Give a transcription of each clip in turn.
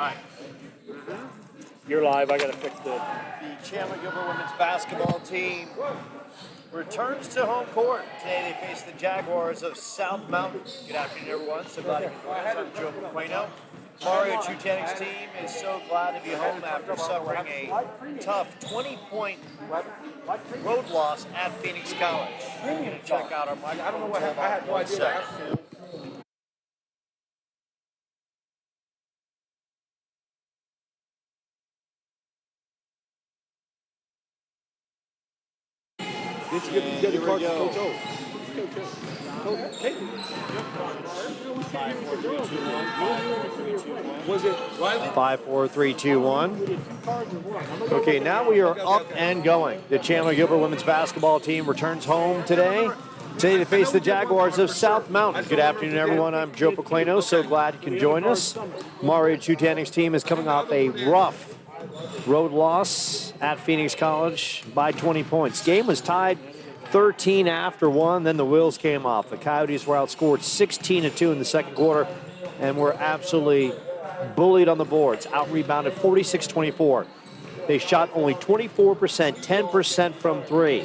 Hi. You're live. I gotta fix the. The Chandler-Gilbert women's basketball team returns to home court. Today they face the Jaguars of South Mountain. Good afternoon, everyone. So glad you can join us. I'm Joe McQuaino. Mario Chutanik's team is so glad to be home after suffering a tough 20-point road loss at Phoenix College. We're going to check out our microphone. I don't know what happened. I had no idea. Get the card to Coach O. Was it 5, 4, 3, 2, 1. Okay, now we are up and going. The Chandler-Gilbert women's basketball team returns home today. Today they face the Jaguars of South Mountain. Good afternoon, everyone. I'm Joe McQuaino. So glad you can join us. Mario Chutanik's team is coming off a rough road loss at Phoenix College by 20 points. Game was tied 13 after 1, then the wheels came off. The Coyotes were outscored 16-2 in the second quarter and were absolutely bullied on the boards, out-rebounded 46-24. They shot only 24%, 10% from three.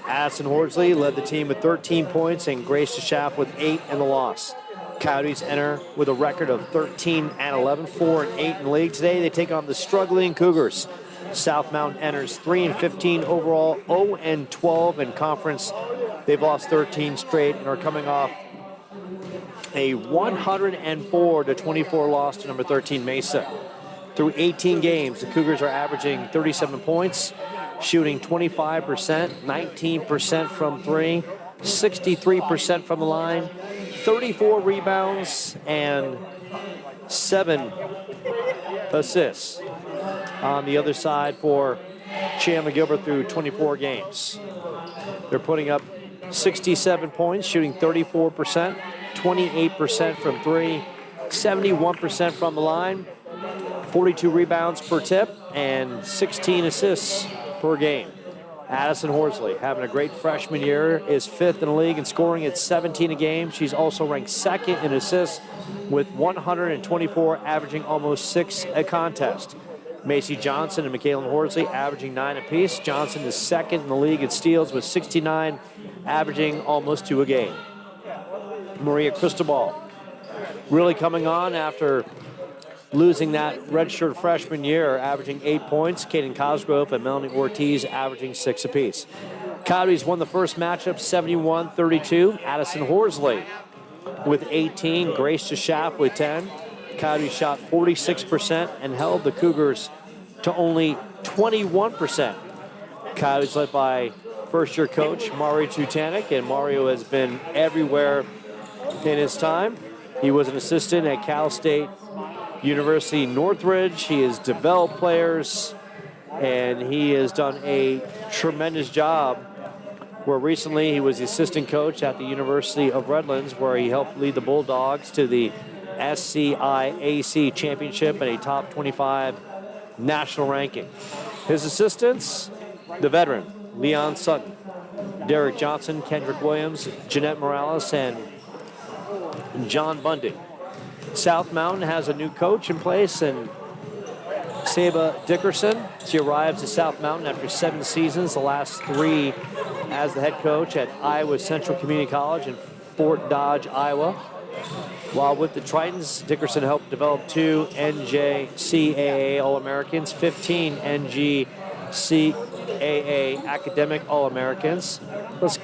Addison Horsley led the team with 13 points and Grace DeSchaff with 8 in the loss. Coyotes enter with a record of 13-11, 4-8 in the league. Today they take on the struggling Cougars. South Mountain enters 3-15 overall, 0-12 in conference. They've lost 13 straight and are coming off a 104-24 loss to number 13 Mesa. Through 18 games, the Cougars are averaging 37 points, shooting 25%, 19% from three, 63% from the line, 34 rebounds, and 7 assists. On the other side for Chandler-Gilbert through 24 games. They're putting up 67 points, shooting 34%, 28% from three, 71% from the line, 42 rebounds per tip, and 16 assists per game. Addison Horsley, having a great freshman year, is 5th in the league in scoring at 17 a game. She's also ranked 2nd in assists with 124, averaging almost 6 a contest. Macy Johnson and Michaela Horsley averaging 9 apiece. Johnson is 2nd in the league in steals with 69, averaging almost 2 a game. Maria Cristobal really coming on after losing that redshirt freshman year, averaging 8 points. Kaden Cosgrove and Melanie Ortiz averaging 6 apiece. Coyotes won the first matchup 71-32. Addison Horsley with 18, Grace DeSchaff with 10. Coyotes shot 46% and held the Cougars to only 21%. Coyotes led by first-year coach Mario Chutanik, and Mario has been everywhere in his time. He was an assistant at Cal State University Northridge. He has developed players, and he has done a tremendous job. Where recently he was the assistant coach at the University of Redlands, where he helped lead the Bulldogs to the SCIAC championship and a top 25 national ranking. His assistants, the veteran Leon Sutton, Derek Johnson, Kendrick Williams, Jeanette Morales, and John Bundy. South Mountain has a new coach in place, and Saba Dickerson. She arrives at South Mountain after 7 seasons, the last 3 as the head coach at Iowa Central Community College in Fort Dodge, Iowa. While with the Tritons, Dickerson helped develop 2 NJCAA All-Americans, 15 NGCAA Academic All-Americans. Let's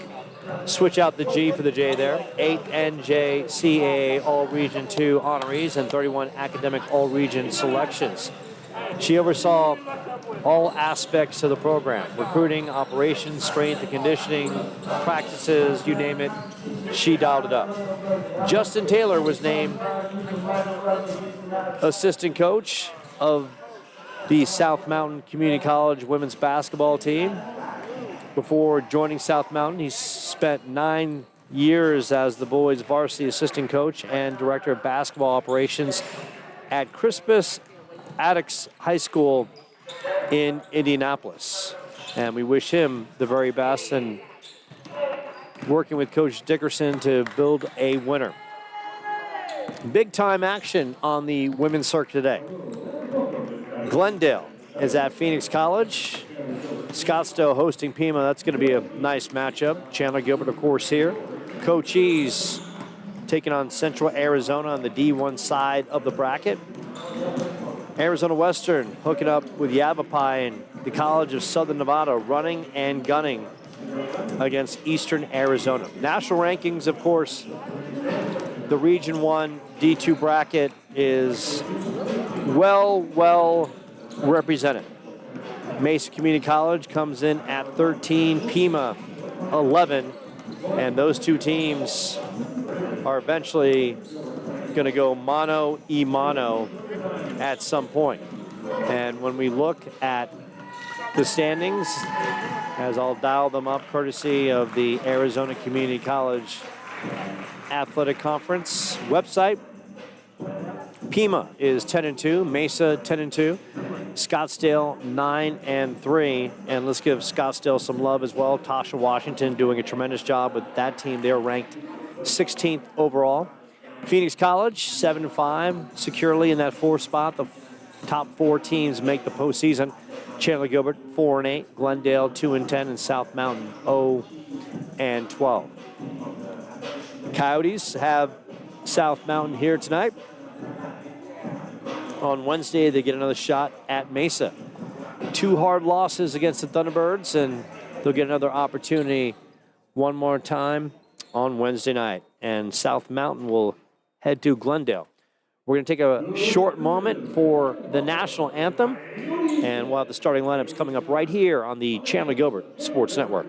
switch out the G for the J there. 8 NJCAA All-Region 2 honorees and 31 Academic All-Region selections. She oversaw all aspects of the program: recruiting, operations, strength and conditioning, practices, you name it, she dialed it up. Justin Taylor was named assistant coach of the South Mountain Community College women's basketball team. Before joining South Mountain, he spent 9 years as the boys' varsity assistant coach and director of basketball operations at Crispus Attucks High School in Indianapolis. And we wish him the very best and working with Coach Dickerson to build a winner. Big time action on the women's circuit today. Glendale is at Phoenix College. Scottsdale hosting Pima. That's going to be a nice matchup. Chandler-Gilbert, of course, here. Cochise taking on Central Arizona on the D1 side of the bracket. Arizona Western hooking up with Yavapai and the College of Southern Nevada, running and gunning against Eastern Arizona. National rankings, of course, the Region 1 D2 bracket is well represented. Mesa Community College comes in at 13, Pima 11, and those two teams are eventually going to go mano-a-mano at some point. And when we look at the standings, as I'll dial them up courtesy of the Arizona Community College Athletic Conference website, Pima is 10-2, Mesa 10-2, Scottsdale 9-3, and let's give Scottsdale some love as well. Tasha Washington doing a tremendous job with that team. They're ranked 16th overall. Phoenix College 7-5, securely in that 4th spot. The top 4 teams make the postseason. Chandler-Gilbert 4-8, Glendale 2-10, and South Mountain 0-12. Coyotes have South Mountain here tonight. On Wednesday, they get another shot at Mesa. 2 hard losses against the Thunderbirds, and they'll get another opportunity one more time on Wednesday night. And South Mountain will head to Glendale. We're going to take a short moment for the national anthem, and we'll have the starting lineups coming up right here on the Chandler-Gilbert Sports Network.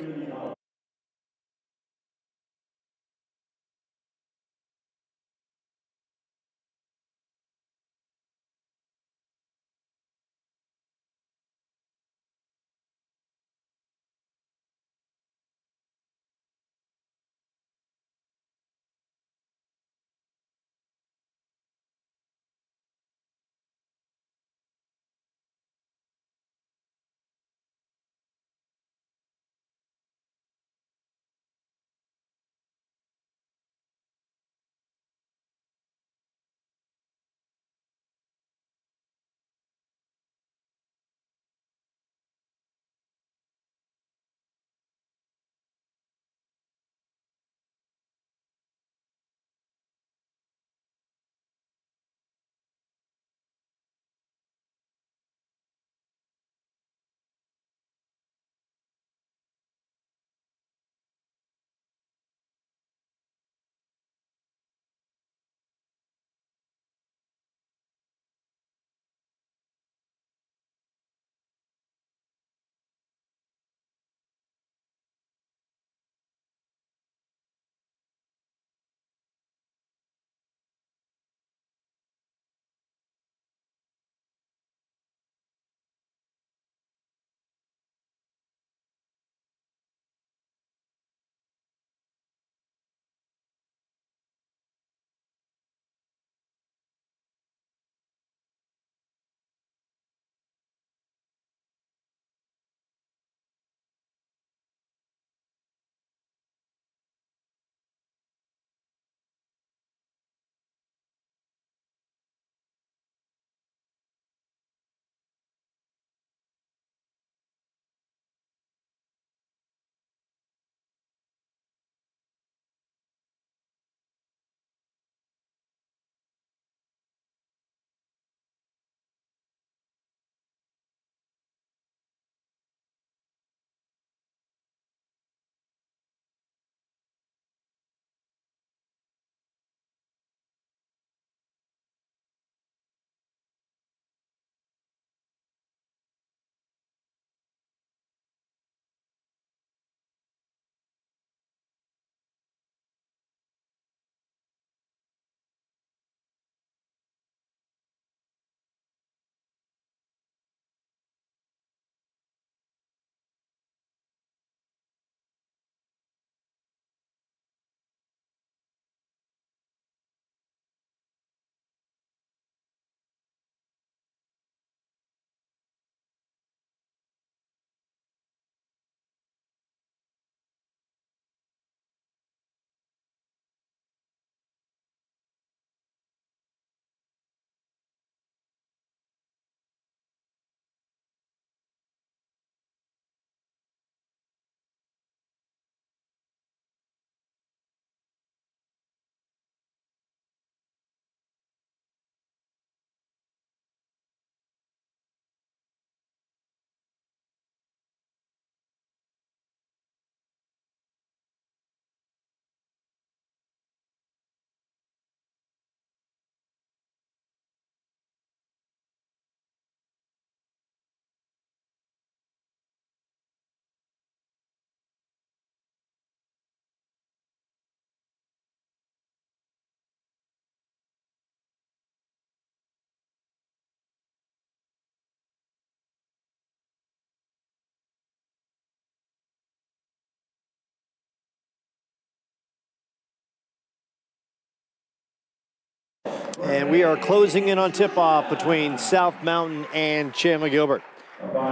And we are closing in on tip-off between South Mountain and Chandler-Gilbert.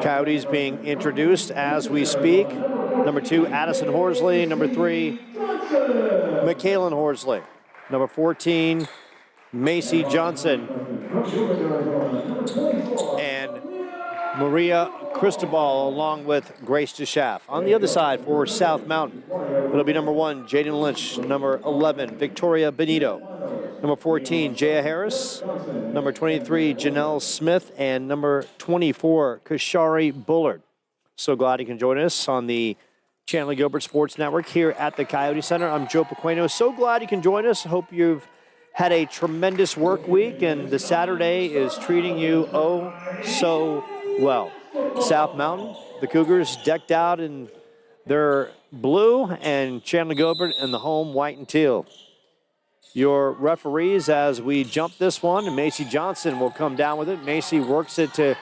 Coyotes being introduced as we speak. Number 2, Addison Horsley. Number 3, Michaelan Horsley. Number 14, Macy Johnson. And Maria Cristobal along with Grace DeSchaff. On the other side for South Mountain, it'll be number 1, Jaden Lynch. Number 11, Victoria Benito. Number 14, Jaya Harris. Number 23, Janelle Smith. And number 24, Kashari Bullard. So glad you can join us on the Chandler-Gilbert Sports Network here at the Coyote Center. I'm Joe Pequeno. So glad you can join us. Hope you've had a tremendous work week, and the Saturday is treating you oh so well. South Mountain, the Cougars decked out in their blue, and Chandler-Gilbert in the home white and teal. Your referees as we jump this one, and Macy Johnson will come down with it. Macy works it to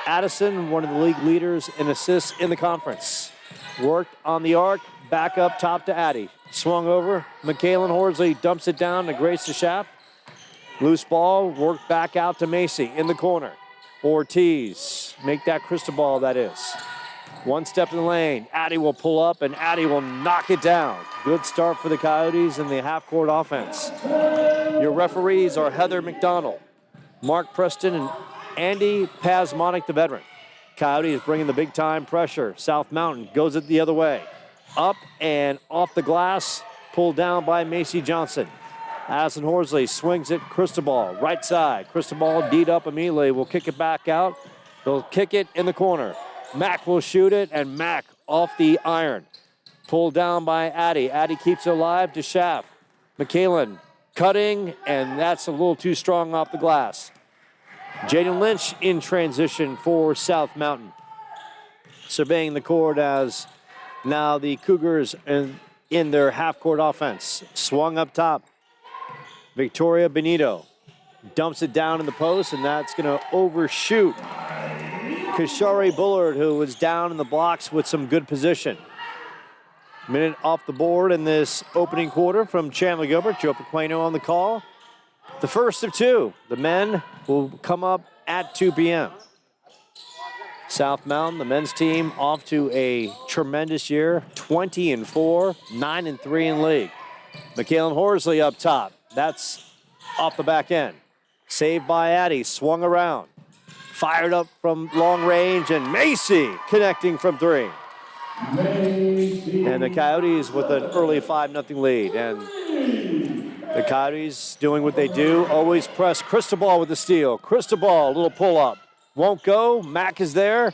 Addison, one of the league leaders in assists in the conference. Worked on the arc, back up top to Addie. Swung over, Michaelan Horsley dumps it down to Grace DeSchaff. Loose ball, worked back out to Macy in the corner. Ortiz, make that Cristobal, that is. One step in the lane, Addie will pull up and Addie will knock it down. Good start for the Coyotes in the half-court offense. Your referees are Heather McDonald, Mark Preston, and Andy Pasmonic, the veteran. Coyote is bringing the big-time pressure. South Mountain goes it the other way. Up and off the glass, pulled down by Macy Johnson. Addison Horsley swings it, Cristobal, right side. Cristobal D'd up immediately, will kick it back out. They'll kick it in the corner. Mack will shoot it, and Mack off the iron. Pulled down by Addie. Addie keeps it alive. DeSchaff. Michaelan cutting, and that's a little too strong off the glass. Jaden Lynch in transition for South Mountain. Surveying the court as now the Cougars in their half-court offense. Swung up top. Victoria Benito dumps it down in the post, and that's going to overshoot Kashari Bullard, who was down in the blocks with some good position. Minute off the board in this opening quarter from Chandler-Gilbert. Joe Pequeno on the call. The first of 2. The men will come up at 2 p.m. South Mountain, the men's team, off to a tremendous year. 20-4, 9-3 in league. Michaelan Horsley up top. That's off the back end. Saved by Addie, swung around. Fired up from long range, and Macy connecting from 3. And the Coyotes with an early 5-0 lead. And the Coyotes doing what they do, always press. Cristobal with the steal. Cristobal, a little pull-up. Won't go. Mack is there.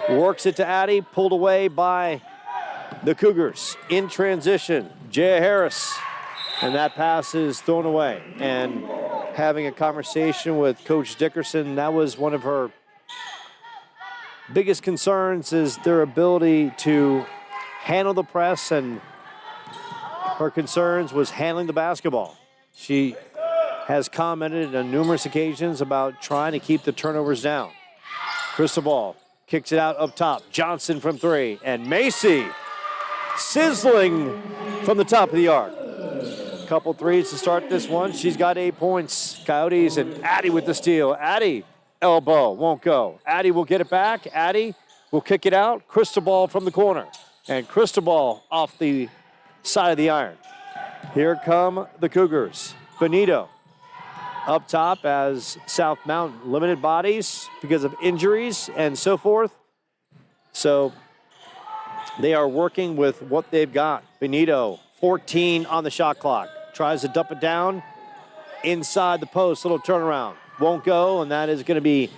Works it to Addie. Pulled away by the Cougars. In transition, Jaya Harris. And that pass is thrown away. And having a conversation with Coach Dickerson, that was one of her biggest concerns, is their ability to handle the press, and her concerns was handling the basketball. She has commented on numerous occasions about trying to keep the turnovers down. Cristobal kicks it out up top. Johnson from 3, and Macy sizzling from the top of the arc. Couple threes to start this one. She's got 8 points. Coyotes, and Addie with the steal. Addie, elbow, won't go. Addie will get it back. Addie will kick it out. Cristobal from the corner. And Cristobal off the side of the iron. Here come the Cougars. Benito up top as South Mountain. Limited bodies because of injuries and so forth. So they are working with what they've got. Benito, 14 on the shot clock. Tries to dump it down inside the post. Little turnaround. Won't go, and that is going to be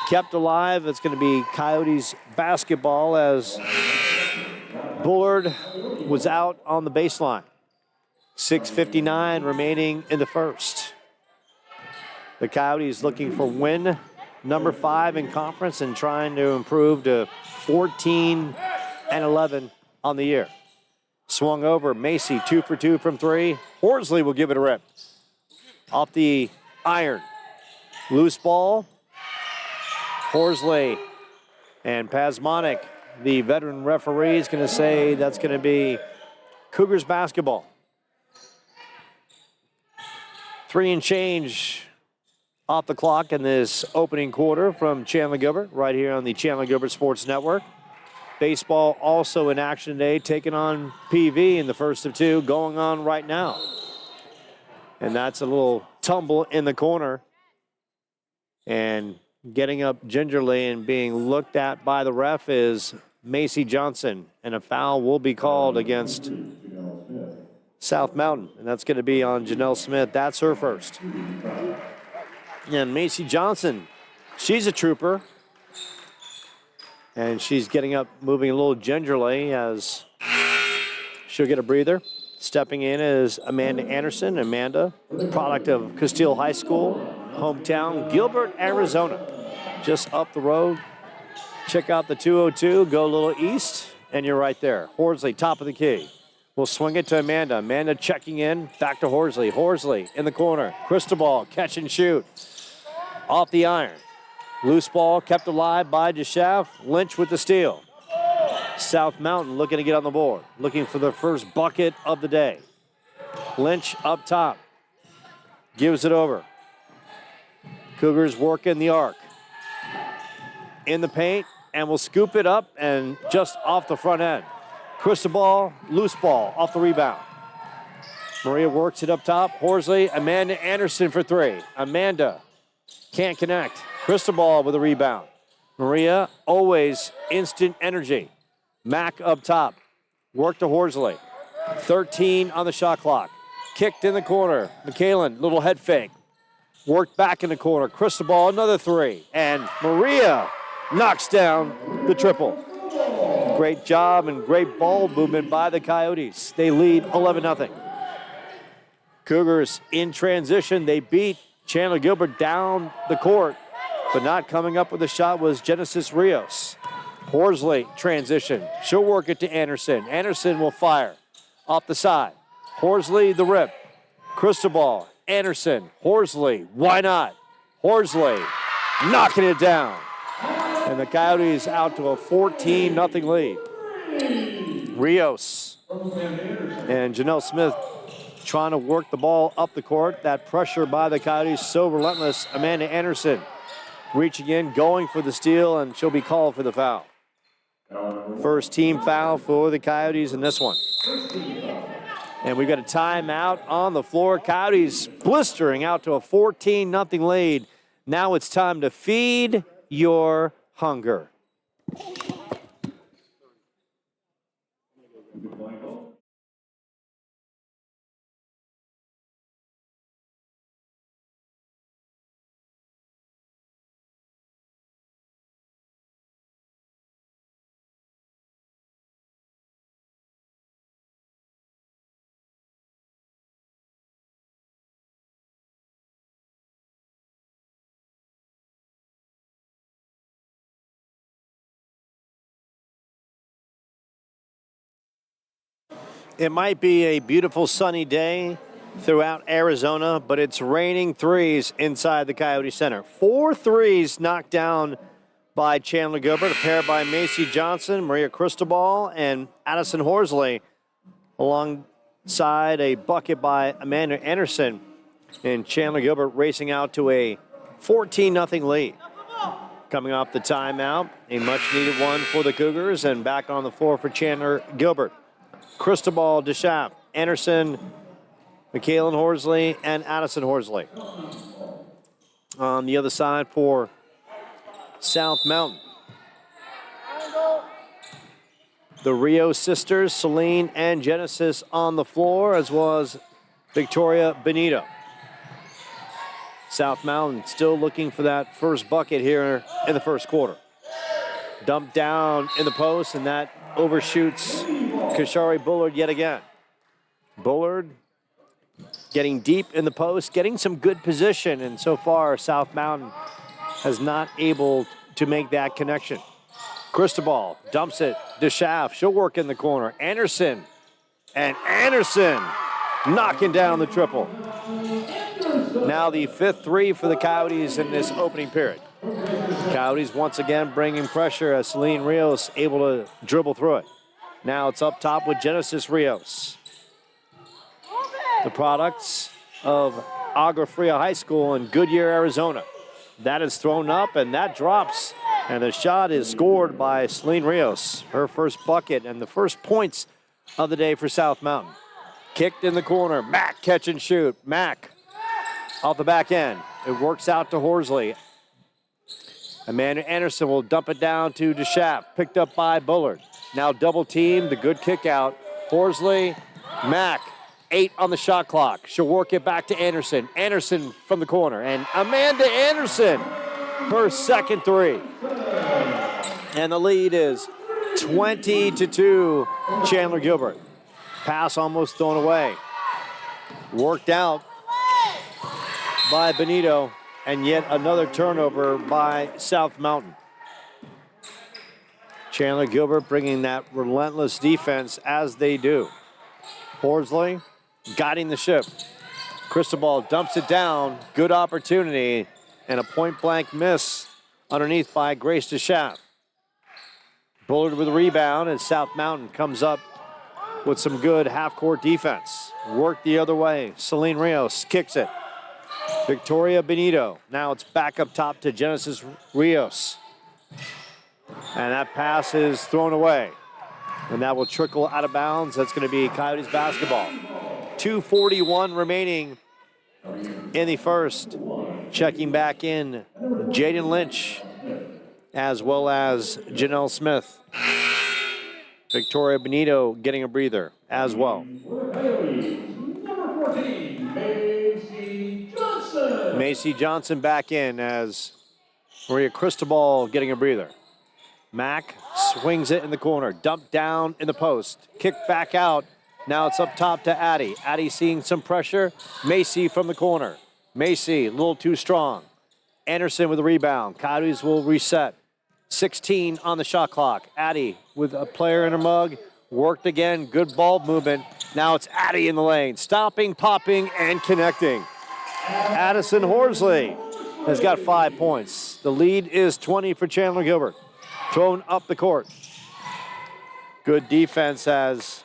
kept alive. It's going to be Coyotes basketball as Bullard was out on the baseline. 6:59 remaining in the first. The Coyotes looking for win number 5 in conference and trying to improve to 14-11 on the year. Swung over, Macy, 2 for 2 from 3. Horsley will give it a rip. Off the iron. Loose ball. Horsley and Pasmonic, the veteran referee, is going to say that's going to be Cougars basketball. 3 and change off the clock in this opening quarter from Chandler-Gilbert right here on the Chandler-Gilbert Sports Network. Baseball also in action today, taking on PV in the first of two going on right now. And that's a little tumble in the corner. And getting up gingerly and being looked at by the ref is Macy Johnson. And a foul will be called against South Mountain. And that's going to be on Janelle Smith. That's her first. And Macy Johnson, she's a trooper. And she's getting up, moving a little gingerly as she'll get a breather. Stepping in is Amanda Anderson. Amanda, product of Castile High School, hometown, Gilbert, Arizona. Just up the road. Check out the 202, go a little east, and you're right there. Horsley, top of the key. We'll swing it to Amanda. Amanda checking in, back to Horsley. Horsley in the corner. Cristobal, catch and shoot. Off the iron. Loose ball kept alive by DeShaff. Lynch with the steal. South Mountain looking to get on the board. Looking for the first bucket of the day. Lynch up top. Gives it over. Cougars working the arc. In the paint, and will scoop it up and just off the front end. Cristobal, loose ball, off the rebound. Maria works it up top. Horsley, Amanda Anderson for three. Amanda can't connect. Cristobal with a rebound. Maria, always instant energy. Mack up top. Work to Horsley. 13 on the shot clock. Kicked in the corner. McKalen, little head fake. Worked back in the corner. Cristobal, another three. And Maria knocks down the triple. Great job and great ball movement by the Coyotes. They lead 11-0. Cougars in transition. They beat Chandler-Gilbert down the court, but not coming up with a shot was Genesis Rios. Horsley transition. She'll work it to Anderson. Anderson will fire off the side. Horsley the rip. Cristobal, Anderson, Horsley. Why not? Horsley knocking it down. And the Coyotes out to a 14-0 lead. Rios and Janelle Smith trying to work the ball up the court. That pressure by the Coyotes so relentless. Amanda Anderson reaching in, going for the steal, and she'll be called for the foul. First team foul for the Coyotes in this one. And we've got a timeout on the floor. Coyotes blistering out to a 14-0 lead. Now it's time to feed your hunger. It might be a beautiful sunny day throughout Arizona, but it's raining threes inside the Coyote Center. 4 threes knocked down by Chandler-Gilbert, a pair by Macy Johnson, Maria Cristobal, and Addison Horsley, alongside a bucket by Amanda Anderson. And Chandler-Gilbert racing out to a 14-0 lead. Coming off the timeout, a much-needed one for the Cougars, and back on the floor for Chandler-Gilbert. Cristobal, DeShaff, Anderson, McKalen Horsley, and Addison Horsley. On the other side for South Mountain, the Rio sisters, Celine and Genesis, on the floor, as well as Victoria Benito. South Mountain still looking for that first bucket here in the first quarter. Dumped down in the post, and that overshoots Kashari Bullard yet again. Bullard getting deep in the post, getting some good position, and so far South Mountain has not able to make that connection. Cristobal dumps it. DeShaff, she'll work in the corner. Anderson, and Anderson knocking down the triple. Now the 5th three for the Coyotes in this opening period. Coyotes once again bringing pressure as Celine Rios able to dribble through it. Now it's up top with Genesis Rios. The products of Agua Fria High School in Goodyear, Arizona. That is thrown up, and that drops. And the shot is scored by Celine Rios. Her first bucket and the first points of the day for South Mountain. Kicked in the corner. Mack catch and shoot. Mack off the back end. It works out to Horsley. Amanda Anderson will dump it down to DeShaft. Picked up by Bullard. Now double teamed. The good kick out. Horsley, Mack, 8 on the shot clock. She'll work it back to Anderson. Anderson from the corner. And Amanda Anderson, her second three. And the lead is 20-2, Chandler-Gilbert. Pass almost thrown away. Worked out by Benito, and yet another turnover by South Mountain. Chandler-Gilbert bringing that relentless defense as they do. Horsley guiding the ship. Cristobal dumps it down. Good opportunity, and a point-blank miss underneath by Grace DeShaft. Bullard with a rebound, and South Mountain comes up with some good half-court defense. Worked the other way. Celine Rios kicks it. Victoria Benito. Now it's back up top to Genesis Rios. And that pass is thrown away. And that will trickle out of bounds. That's going to be Coyotes basketball. 2:41 remaining in the first. Checking back in, Jaden Lynch, as well as Janelle Smith. Victoria Benito getting a breather as well. Macy Johnson back in as Maria Cristobal getting a breather. Mack swings it in the corner, dumped down in the post, kicked back out. Now it's up top to Addie. Addie seeing some pressure. Macy from the corner. Macy a little too strong. Anderson with a rebound. Coyotes will reset. 16 on the shot clock. Addie with a player in her mug. Worked again. Good ball movement. Now it's Addie in the lane. Stopping, popping, and connecting. Addison Horsley has got 5 points. The lead is 20 for Chandler-Gilbert. Thrown up the court. Good defense as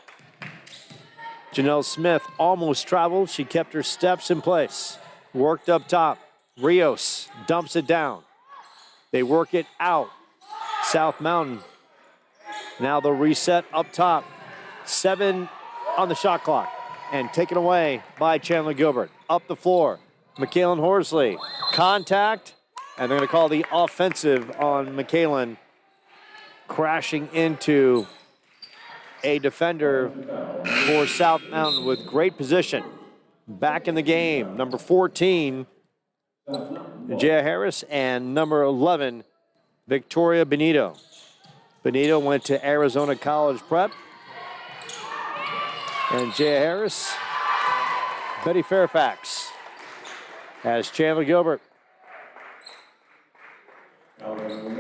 Janelle Smith almost traveled. She kept her steps in place. Worked up top. Rios dumps it down. They work it out. South Mountain. Now the reset up top. 7 on the shot clock. And taken away by Chandler-Gilbert. Up the floor. McKaylin Horsley. Contact. And they're going to call the offensive on McKaylin. Crashing into a defender for South Mountain with great position. Back in the game, number 14, Jaya Harris, and number 11, Victoria Benito. Benito went to Arizona College Prep. And Jaya Harris, Betty Fairfax, as Chandler-Gilbert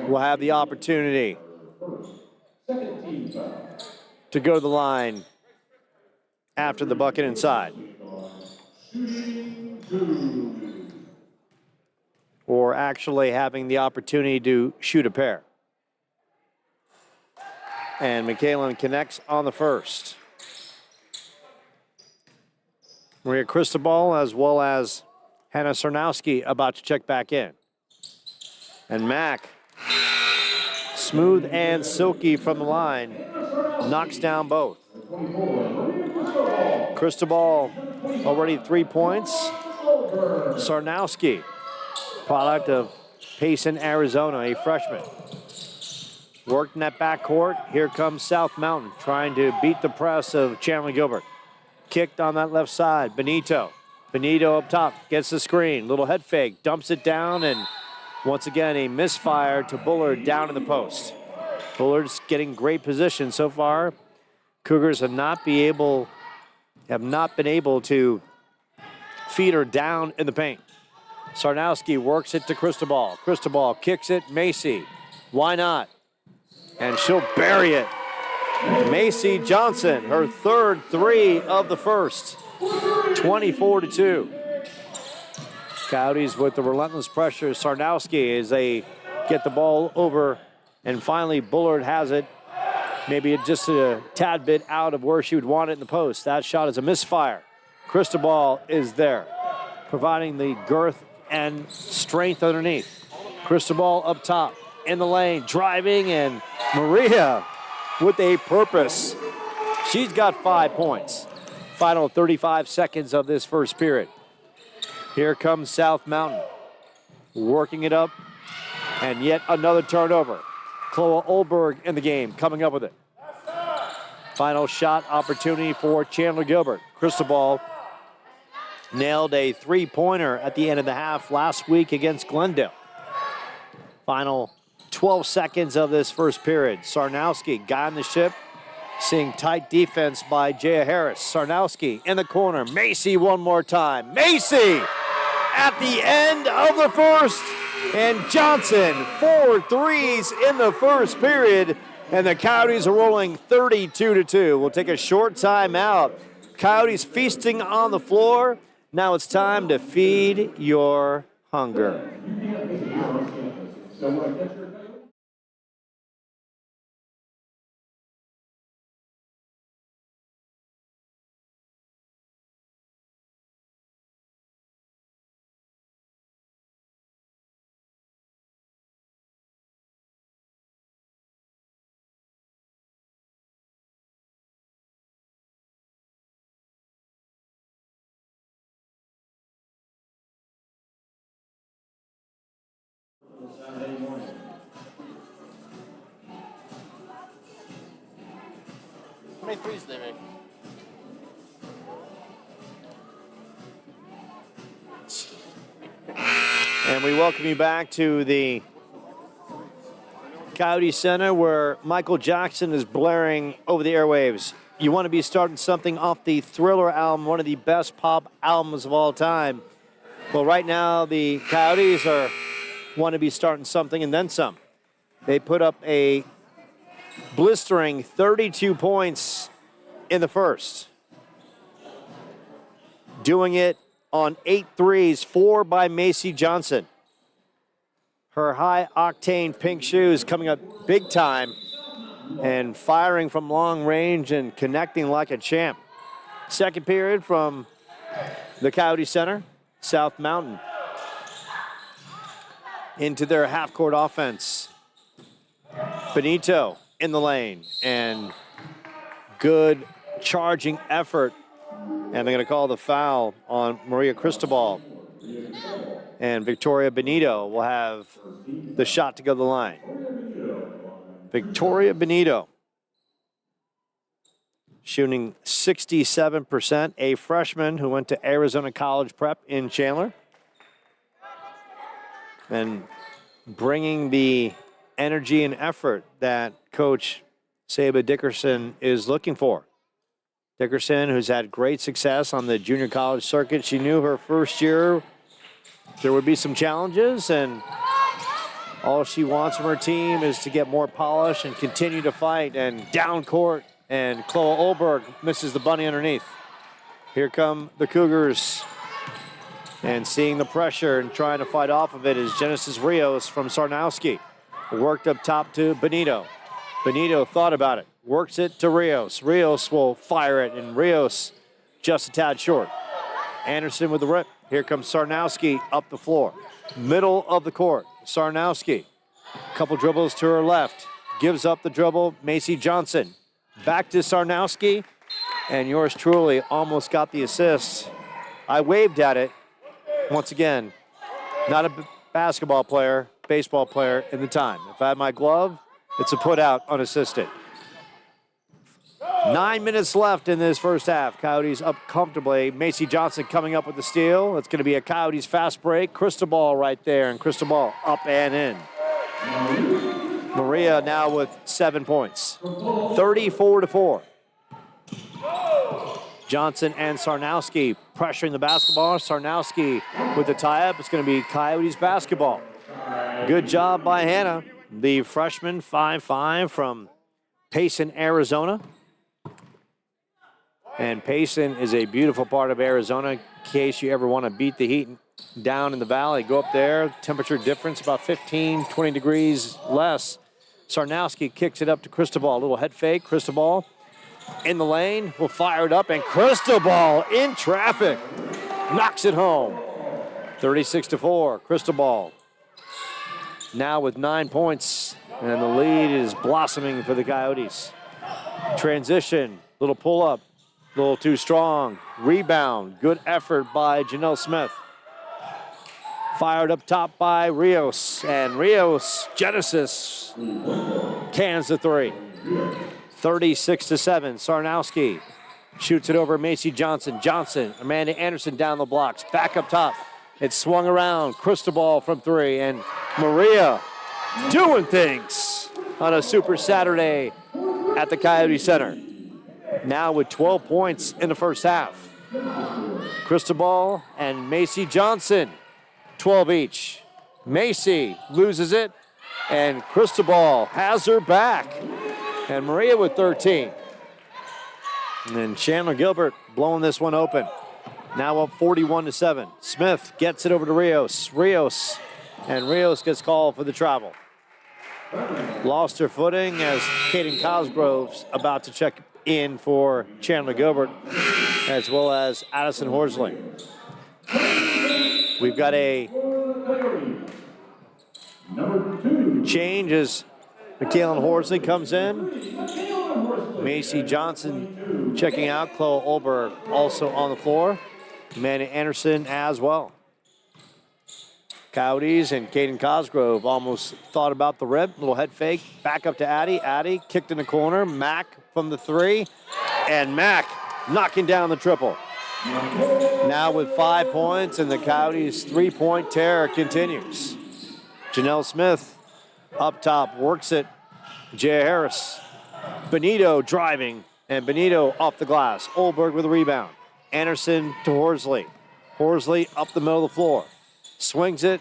will have the opportunity to go to the line after the bucket inside. Or actually having the opportunity to shoot a pair. And McKaylin connects on the first. Maria Cristobal as well as Hannah Sarnowski about to check back in. And Mack, smooth and silky from the line, knocks down both. Cristobal already 3 points. Sarnowski, product of Payson, Arizona, a freshman. Worked in that backcourt. Here comes South Mountain trying to beat the press of Chandler-Gilbert. Kicked on that left side, Benito. Benito up top, gets the screen. Little head fake, dumps it down, and once again a misfire to Bullard down in the post. Bullard's getting great position so far. Cougars have not been able to feed her down in the paint. Sarnowski works it to Cristobal. Cristobal kicks it, Macy. Why not? And she'll bury it. Macy Johnson, her third three of the first. 24-2. Coyotes with the relentless pressure. Sarnowski as they get the ball over. And finally, Bullard has it. Maybe just a tad bit out of where she would want it in the post. That shot is a misfire. Cristobal is there. providing the girth and strength underneath. Cristobal up top, in the lane, driving, and Maria with a purpose. She's got 5 points. Final 35 seconds of this first period. Here comes South Mountain, working it up, and yet another turnover. Chloe Olberg in the game, coming up with it. Final shot opportunity for Chandler-Gilbert. Cristobal nailed a three-pointer at the end of the half last week against Glendale. Final 12 seconds of this first period. Sarnowski, guy on the ship, seeing tight defense by Jaya Harris. Sarnowski in the corner. Macy one more time. Macy at the end of the first. And Johnson, 4 threes in the first period. And the Coyotes are rolling 32-2. We'll take a short timeout. Coyotes feasting on the floor. Now it's time to feed your hunger. Saturday morning. How many threes did they make? And we welcome you back to the Coyote Center where Michael Jackson is blaring over the airwaves. You want to be starting something off the Thriller album, one of the best pop albums of all time. Well, right now the Coyotes want to be starting something and then some. They put up a blistering 32 points in the first. Doing it on 8 threes, 4 by Macy Johnson. Her high-octane pink shoes coming up big time and firing from long range and connecting like a champ. Second period from the Coyote Center, South Mountain. Into their half-court offense. Benito in the lane, and good charging effort. And they're going to call the foul on Maria Cristobal. And Victoria Benito will have the shot to go to the line. Victoria Benito, shooting 67%, a freshman who went to Arizona College Prep in Chandler. And bringing the energy and effort that Coach Saba Dickerson is looking for. Dickerson, who's had great success on the junior college circuit. She knew her first year there would be some challenges, and all she wants from her team is to get more polish and continue to fight. And down court, and Chloe Olberg misses the bunny underneath. Here come the Cougars. And seeing the pressure and trying to fight off of it is Genesis Rios from Sarnowski. Worked up top to Benito. Benito thought about it. Works it to Rios. Rios will fire it, and Rios just a tad short. Anderson with the rip. Here comes Sarnowski up the floor. Middle of the court. Sarnowski. Couple dribbles to her left. Gives up the dribble. Macy Johnson. Back to Sarnowski. And yours truly almost got the assist. I waved at it. Once again, not a basketball player, baseball player in the time. If I had my glove, it's a put out unassisted. 9 minutes left in this first half. Coyotes up comfortably. Macy Johnson coming up with the steal. It's going to be a Coyotes fast break. Cristobal right there, and Cristobal up and in. Maria now with 7 points. 34-4. Johnson and Sarnowski pressuring the basketball. Sarnowski with the tie-up. It's going to be Coyotes basketball. Good job by Hannah, the freshman, 5'5" from Payson, Arizona. And Payson is a beautiful part of Arizona. In case you ever want to beat the heat down in the valley, go up there. Temperature difference about 15, 20 degrees less. Sarnowski kicks it up to Cristobal. A little head fake. Cristobal in the lane, will fire it up, and Cristobal in traffic knocks it home. 36-4, Cristobal. Now with 9 points, and the lead is blossoming for the Coyotes. Transition, little pull-up, a little too strong. Rebound, good effort by Janelle Smith. Fired up top by Rios, and Rios, Genesis, cans the three. 36-7, Sarnowski shoots it over Macy Johnson. Johnson, Amanda Anderson down the blocks, back up top. It's swung around, Cristobal from three, and Maria doing things on a Super Saturday at the Coyote Center. Now with 12 points in the first half. Cristobal and Macy Johnson, 12 each. Macy loses it, and Cristobal has her back. And Maria with 13. And then Chandler-Gilbert blowing this one open. Now up 41-7. Smith gets it over to Rios. Rios gets called for the travel. Lost her footing as Kaden Cosgrove's about to check in for Chandler-Gilbert, as well as Addison Horsley. We've got a change as McKaylin Horsley comes in. Macy Johnson checking out. Chloe Olberg also on the floor. Amanda Anderson as well. Coyotes and Kaden Cosgrove almost thought about the rip. Little head fake. Back up to Addie. Addie kicked in the corner. Mack from the three. And Mack knocking down the triple. Now with 5 points, and the Coyotes' three-point terror continues. Janelle Smith up top, works it. Jay Harris. Benito driving, and Benito off the glass. Olberg with a rebound. Anderson to Horsley. Horsley up the middle of the floor. Swings it,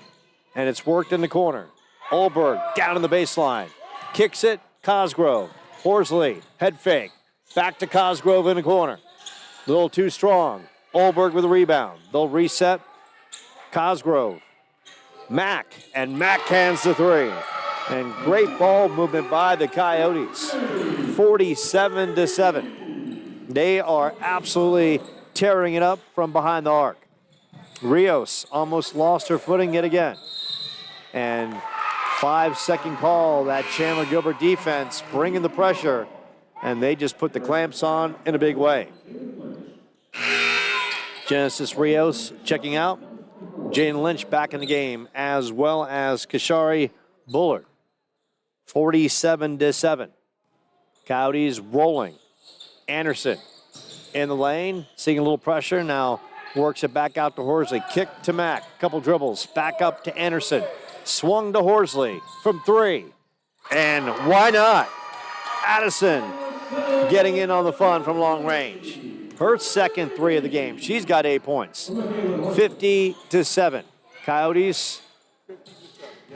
and it's worked in the corner. Olberg down in the baseline. Kicks it, Cosgrove. Horsley, head fake. Back to Cosgrove in the corner. A little too strong. Olberg with a rebound. They'll reset. Cosgrove. Mack, and Mack hands the three. And great ball movement by the Coyotes. 47-7. They are absolutely tearing it up from behind the arc. Rios almost lost her footing yet again. And 5-second call, that Chandler-Gilbert defense bringing the pressure, and they just put the clamps on in a big way. Genesis Rios checking out. Jane Lynch back in the game, as well as Kashari Bullard. 47-7. Coyotes rolling. Anderson in the lane, seeing a little pressure. Now works it back out to Horsley. Kick to Mack. Couple dribbles. Back up to Anderson. Swung to Horsley from three. And why not? Addison getting in on the fun from long range. Her second three of the game. She's got 8 points. 50-7. Coyotes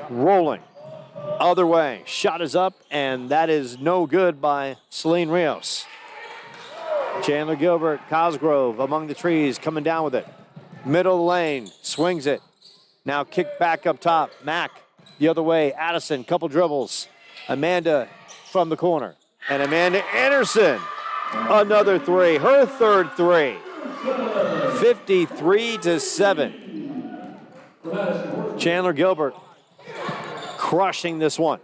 rolling. Other way. Shot is up, and that is no good by Celine Rios. Chandler-Gilbert, Cosgrove among the trees, coming down with it. Middle of the lane, swings it. Now kick back up top. Mack the other way. Addison, couple dribbles. Amanda from the corner. And Amanda Anderson, another three. Her third three. 53-7. Chandler-Gilbert crushing this one.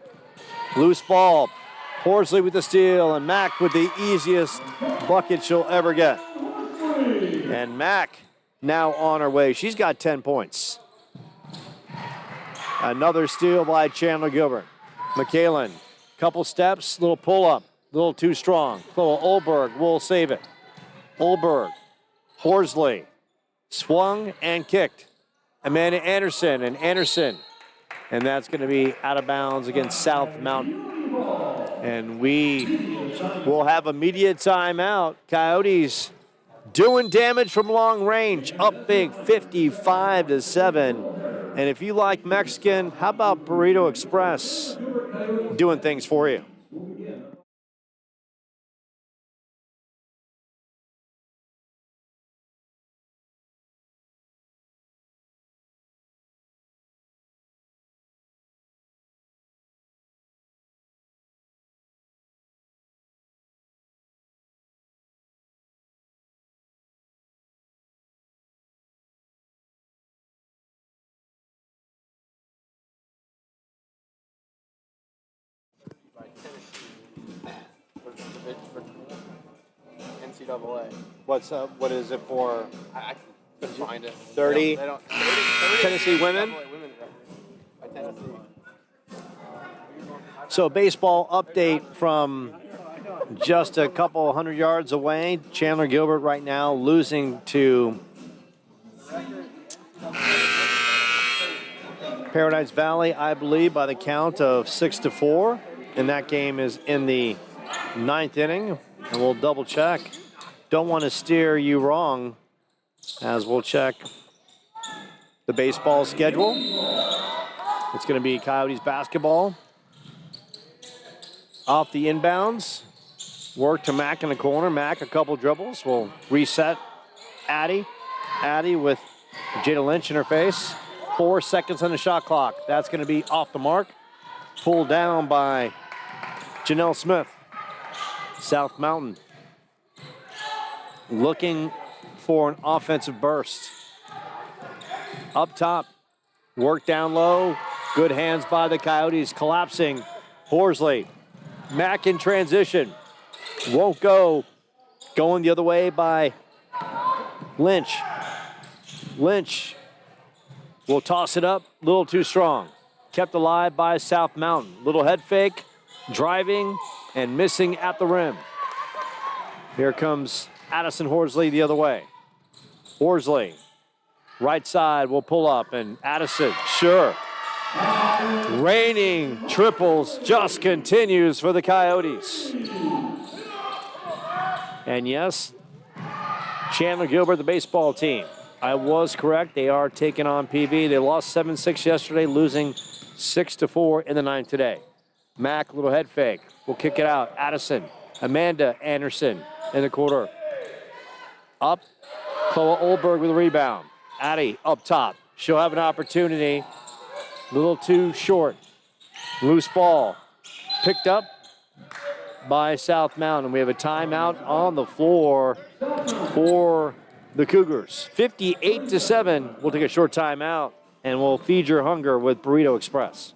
Loose ball. Horsley with the steal, and Mack with the easiest bucket she'll ever get. And Mack now on her way. She's got 10 points. Another steal by Chandler-Gilbert. McKaylin, couple steps, little pull-up, little too strong. Chloe Olberg will save it. Olberg, Horsley, swung and kicked. Amanda Anderson, and that's going to be out of bounds against South Mountain. And we will have immediate timeout. Coyotes doing damage from long range, up big 55-7. And if you like Mexican, how about Burrito Express doing things for you? for NCAA. What is it for? I couldn't find it. 30 They don't 30 Tennessee women? NCAA women's record by Tennessee. So baseball update from just a couple hundred yards away. Chandler-Gilbert right now losing to Paradise Valley, I believe, by the count of 6-4. And that game is in the 9th inning. And we'll double check. Don't want to steer you wrong as we'll check the baseball schedule. It's going to be Coyotes basketball. Off the inbounds. Work to Mack in the corner. Mack, a couple dribbles. Will reset Addie. Addie with Jada Lynch in her face. 4 seconds on the shot clock. That's going to be off the mark. Pulled down by Janelle Smith. South Mountain looking for an offensive burst. Up top. Work down low. Good hands by the Coyotes. Collapsing. Horsley. Mack in transition. Won't go. Going the other way by Lynch. Lynch will toss it up. A little too strong. Kept alive by South Mountain. Little head fake. Driving and missing at the rim. Here comes Addison Horsley the other way. Horsley. Right side will pull up. And Addison, sure. Raining triples just continues for the Coyotes. And yes, Chandler-Gilbert, the baseball team. I was correct. They are taking on PV. They lost 7-6 yesterday, losing 6-4 in the 9th today. Mack, little head fake. Will kick it out. Addison. Amanda Anderson in the quarter. Up. Chloe Olberg with a rebound. Addie up top. She'll have an opportunity. A little too short. Loose ball. Picked up by South Mountain. We have a timeout on the floor for the Cougars. 58-7. We'll take a short timeout and we'll feed your hunger with Burrito Express.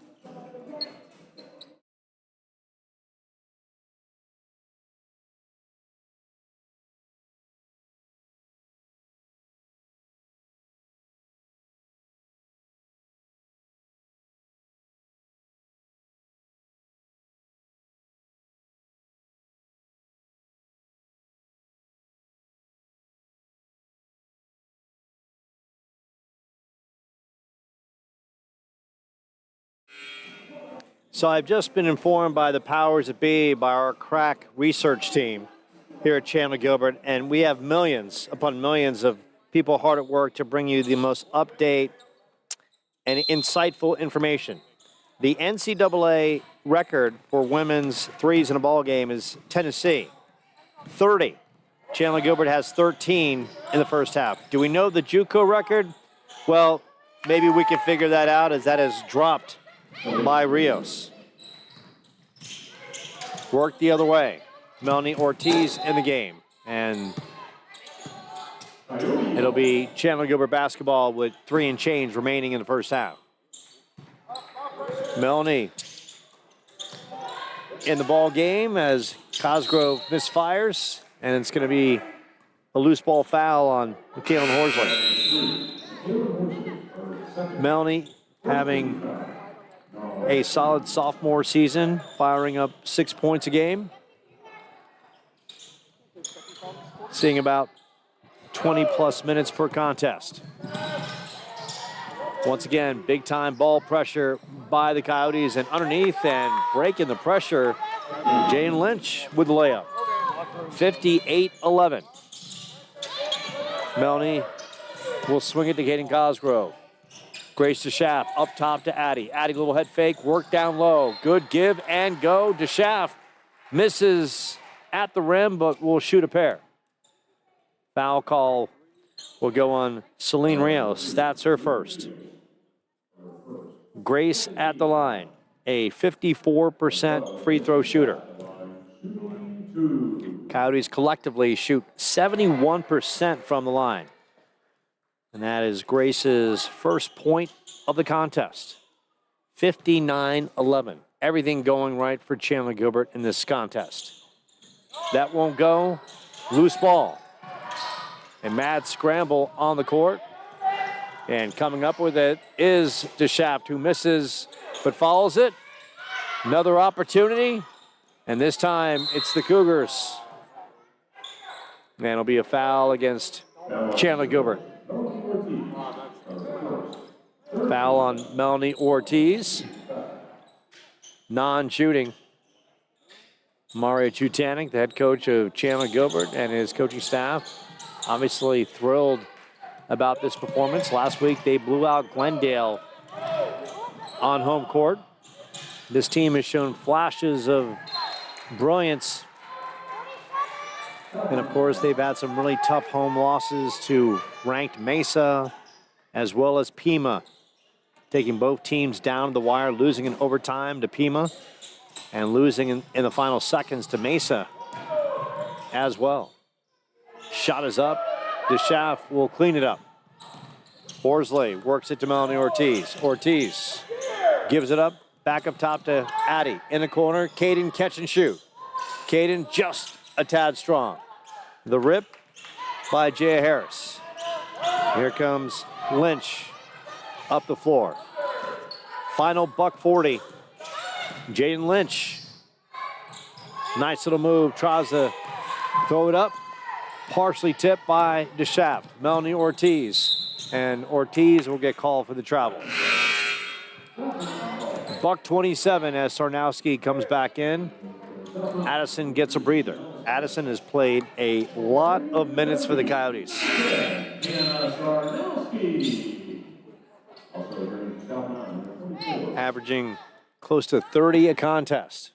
So I've just been informed by the powers that be, by our crack research team here at Chandler-Gilbert, and we have millions upon millions of people hard at work to bring you the most update and insightful information. The NCAA record for women's threes in a ball game is Tennessee, 30. Chandler-Gilbert has 13 in the first half. Do we know the JUCO record? Well, maybe we can figure that out as that has dropped by Rios. Work the other way. Melanie Ortiz in the game. And it'll be Chandler-Gilbert basketball with 3 and change remaining in the first half. Melanie in the ball game as Cosgrove misfires. And it's going to be a loose ball foul on Kaylin Horsley. Melanie having a solid sophomore season, firing up 6 points a game. Seeing about 20-plus minutes per contest. Once again, big-time ball pressure by the Coyotes, and underneath and breaking the pressure, Jane Lynch with the layup. 58-11. Melanie will swing it to Kaden Cosgrove. Grace DeShaff up top to Addie. Addie, little head fake, work down low. Good give and go. DeShaff misses at the rim, but will shoot a pair. Foul call will go on Celine Rios. That's her first. Grace at the line, a 54% free throw shooter. Coyotes collectively shoot 71% from the line. And that is Grace's first point of the contest. 59-11. Everything going right for Chandler-Gilbert in this contest. That won't go. Loose ball. A mad scramble on the court. And coming up with it is DeShaft, who misses but follows it. Another opportunity. And this time it's the Cougars. And it'll be a foul against Chandler-Gilbert. Foul on Melanie Ortiz. Non-shooting. Mario Chutanek, the head coach of Chandler-Gilbert, and his coaching staff, obviously thrilled about this performance. Last week they blew out Glendale on home court. This team has shown flashes of brilliance. And of course, they've had some really tough home losses to ranked Mesa as well as Pima, taking both teams down to the wire, losing in overtime to Pima and losing in the final seconds to Mesa as well. Shot is up. DeShaft will clean it up. Horsley works it to Melanie Ortiz. Ortiz gives it up, back up top to Addie. In the corner, Caden catch and shoot. Caden just a tad strong. The rip by Jaya Harris. Here comes Lynch up the floor. Final buck 40. Jaden Lynch. Nice little move, tries to throw it up. Partially tipped by DeShaft. Melanie Ortiz. And Ortiz will get called for the travel. Buck 27 as Sarnowski comes back in. Addison gets a breather. Addison has played a lot of minutes for the Coyotes. Averaging close to 30 a contest.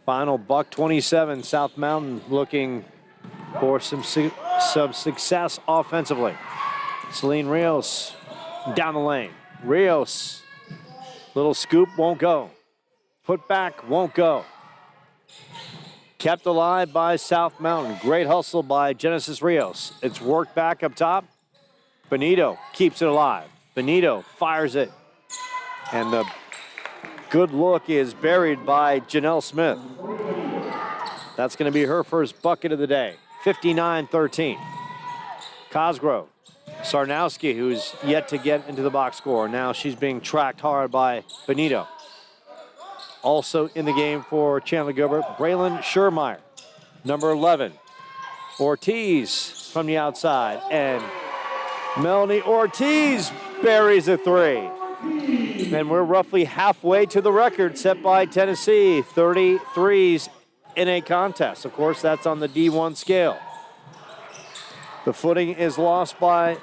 Final buck 27. South Mountain looking for some success offensively. Celine Rios down the lane. Rios, little scoop, won't go. Put back, won't go. Kept alive by South Mountain. Great hustle by Genesis Rios. It's worked back up top. Benito keeps it alive. Benito fires it. And the good look is buried by Janelle Smith. That's going to be her first bucket of the day. 59-13. Cosgrove. Sarnowski, who's yet to get into the box score. Now she's being tracked hard by Benito. Also in the game for Chandler-Gilbert, Braylon Schermeyer, number 11. Ortiz from the outside, and Melanie Ortiz buries a three. And we're roughly halfway to the record set by Tennessee, 33s in a contest. Of course, that's on the D1 scale. The footing is lost by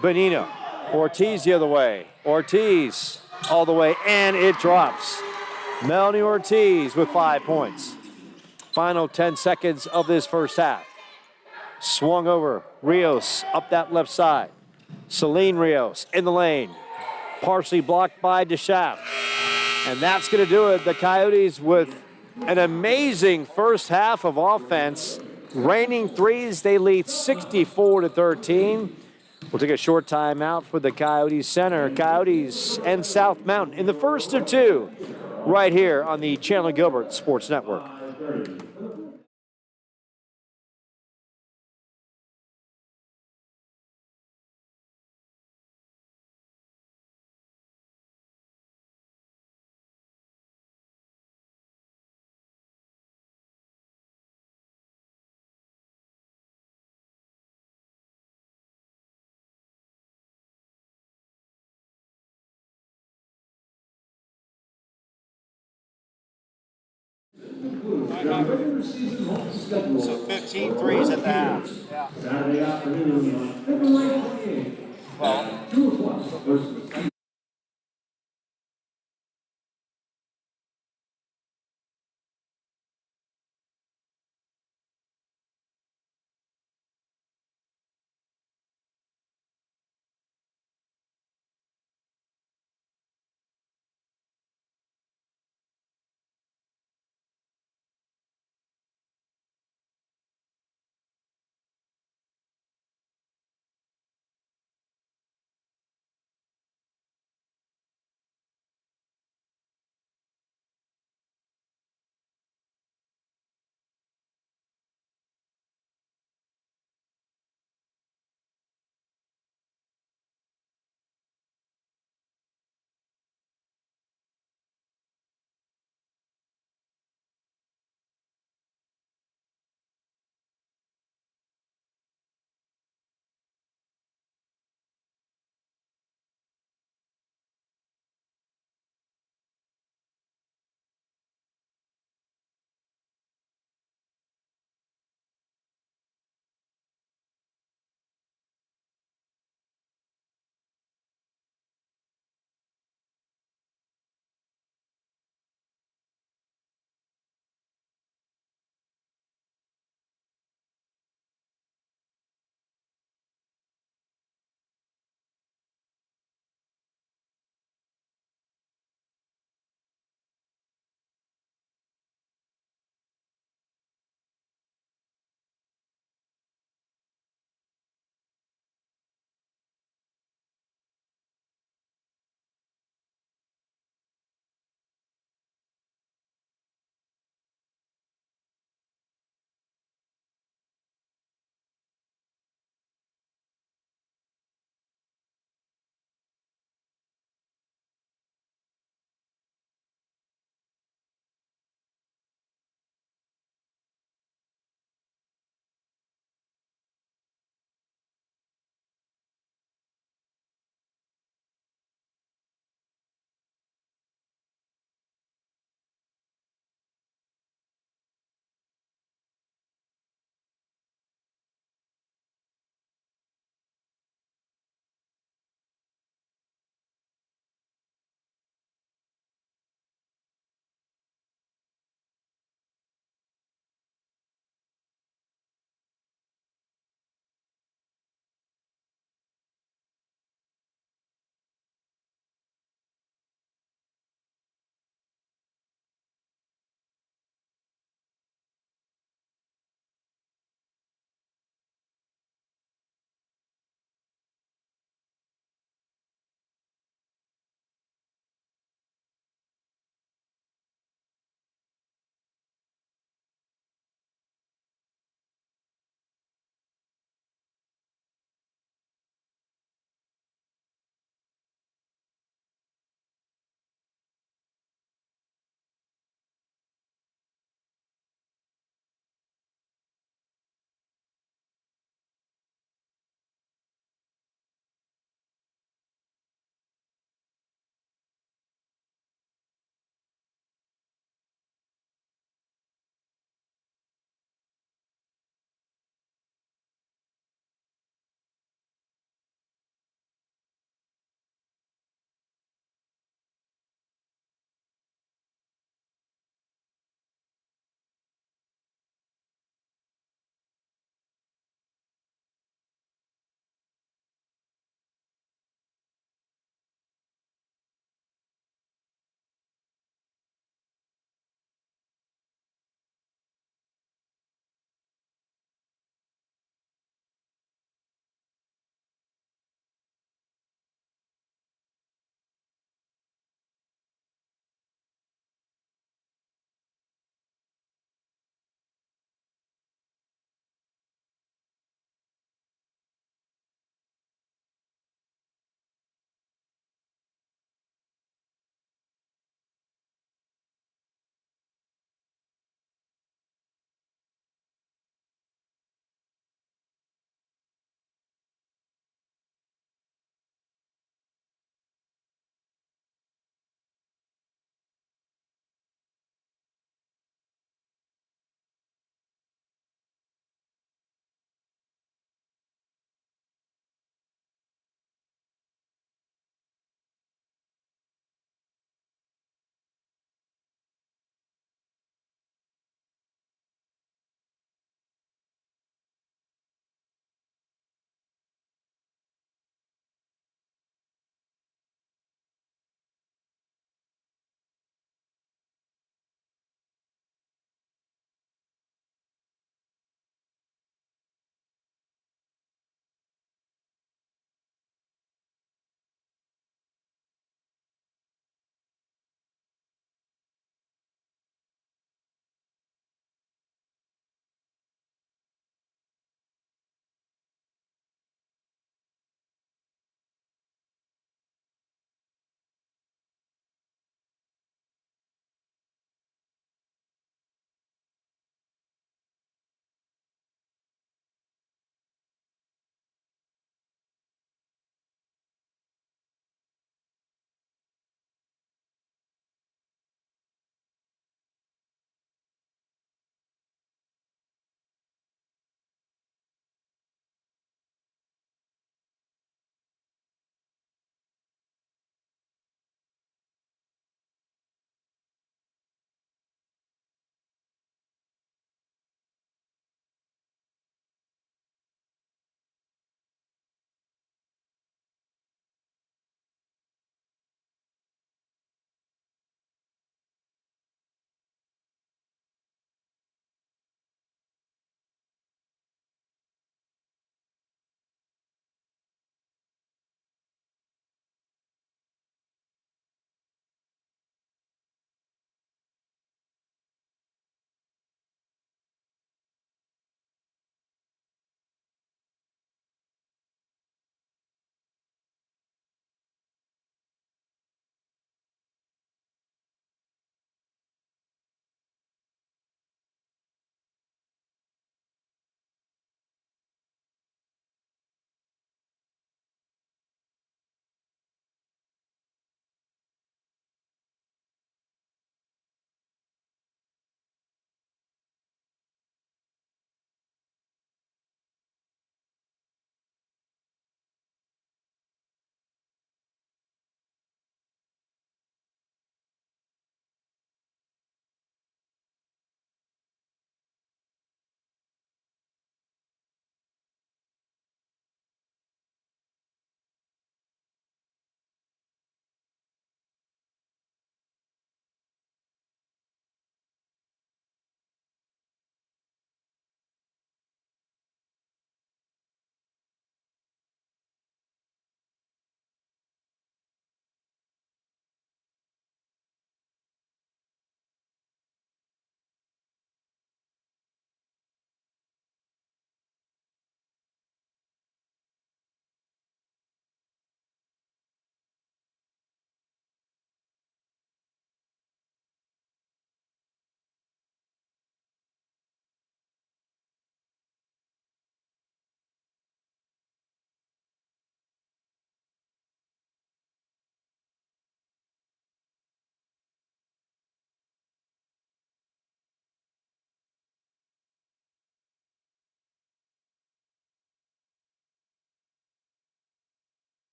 Benito. Ortiz the other way. Ortiz all the way, and it drops. Melanie Ortiz with 5 points. Final 10 seconds of this first half. Swung over. Rios up that left side. Celine Rios in the lane. Partially blocked by DeShaft. And that's going to do it. The Coyotes with an amazing first half of offense. Raining threes, they lead 64-13. We'll take a short timeout for the Coyotes Center. Coyotes and South Mountain in the first of two right here on the Chandler-Gilbert Sports Network. So 15 threes at the half. Yeah. Saturday afternoon on February 28th. 2 o'clock versus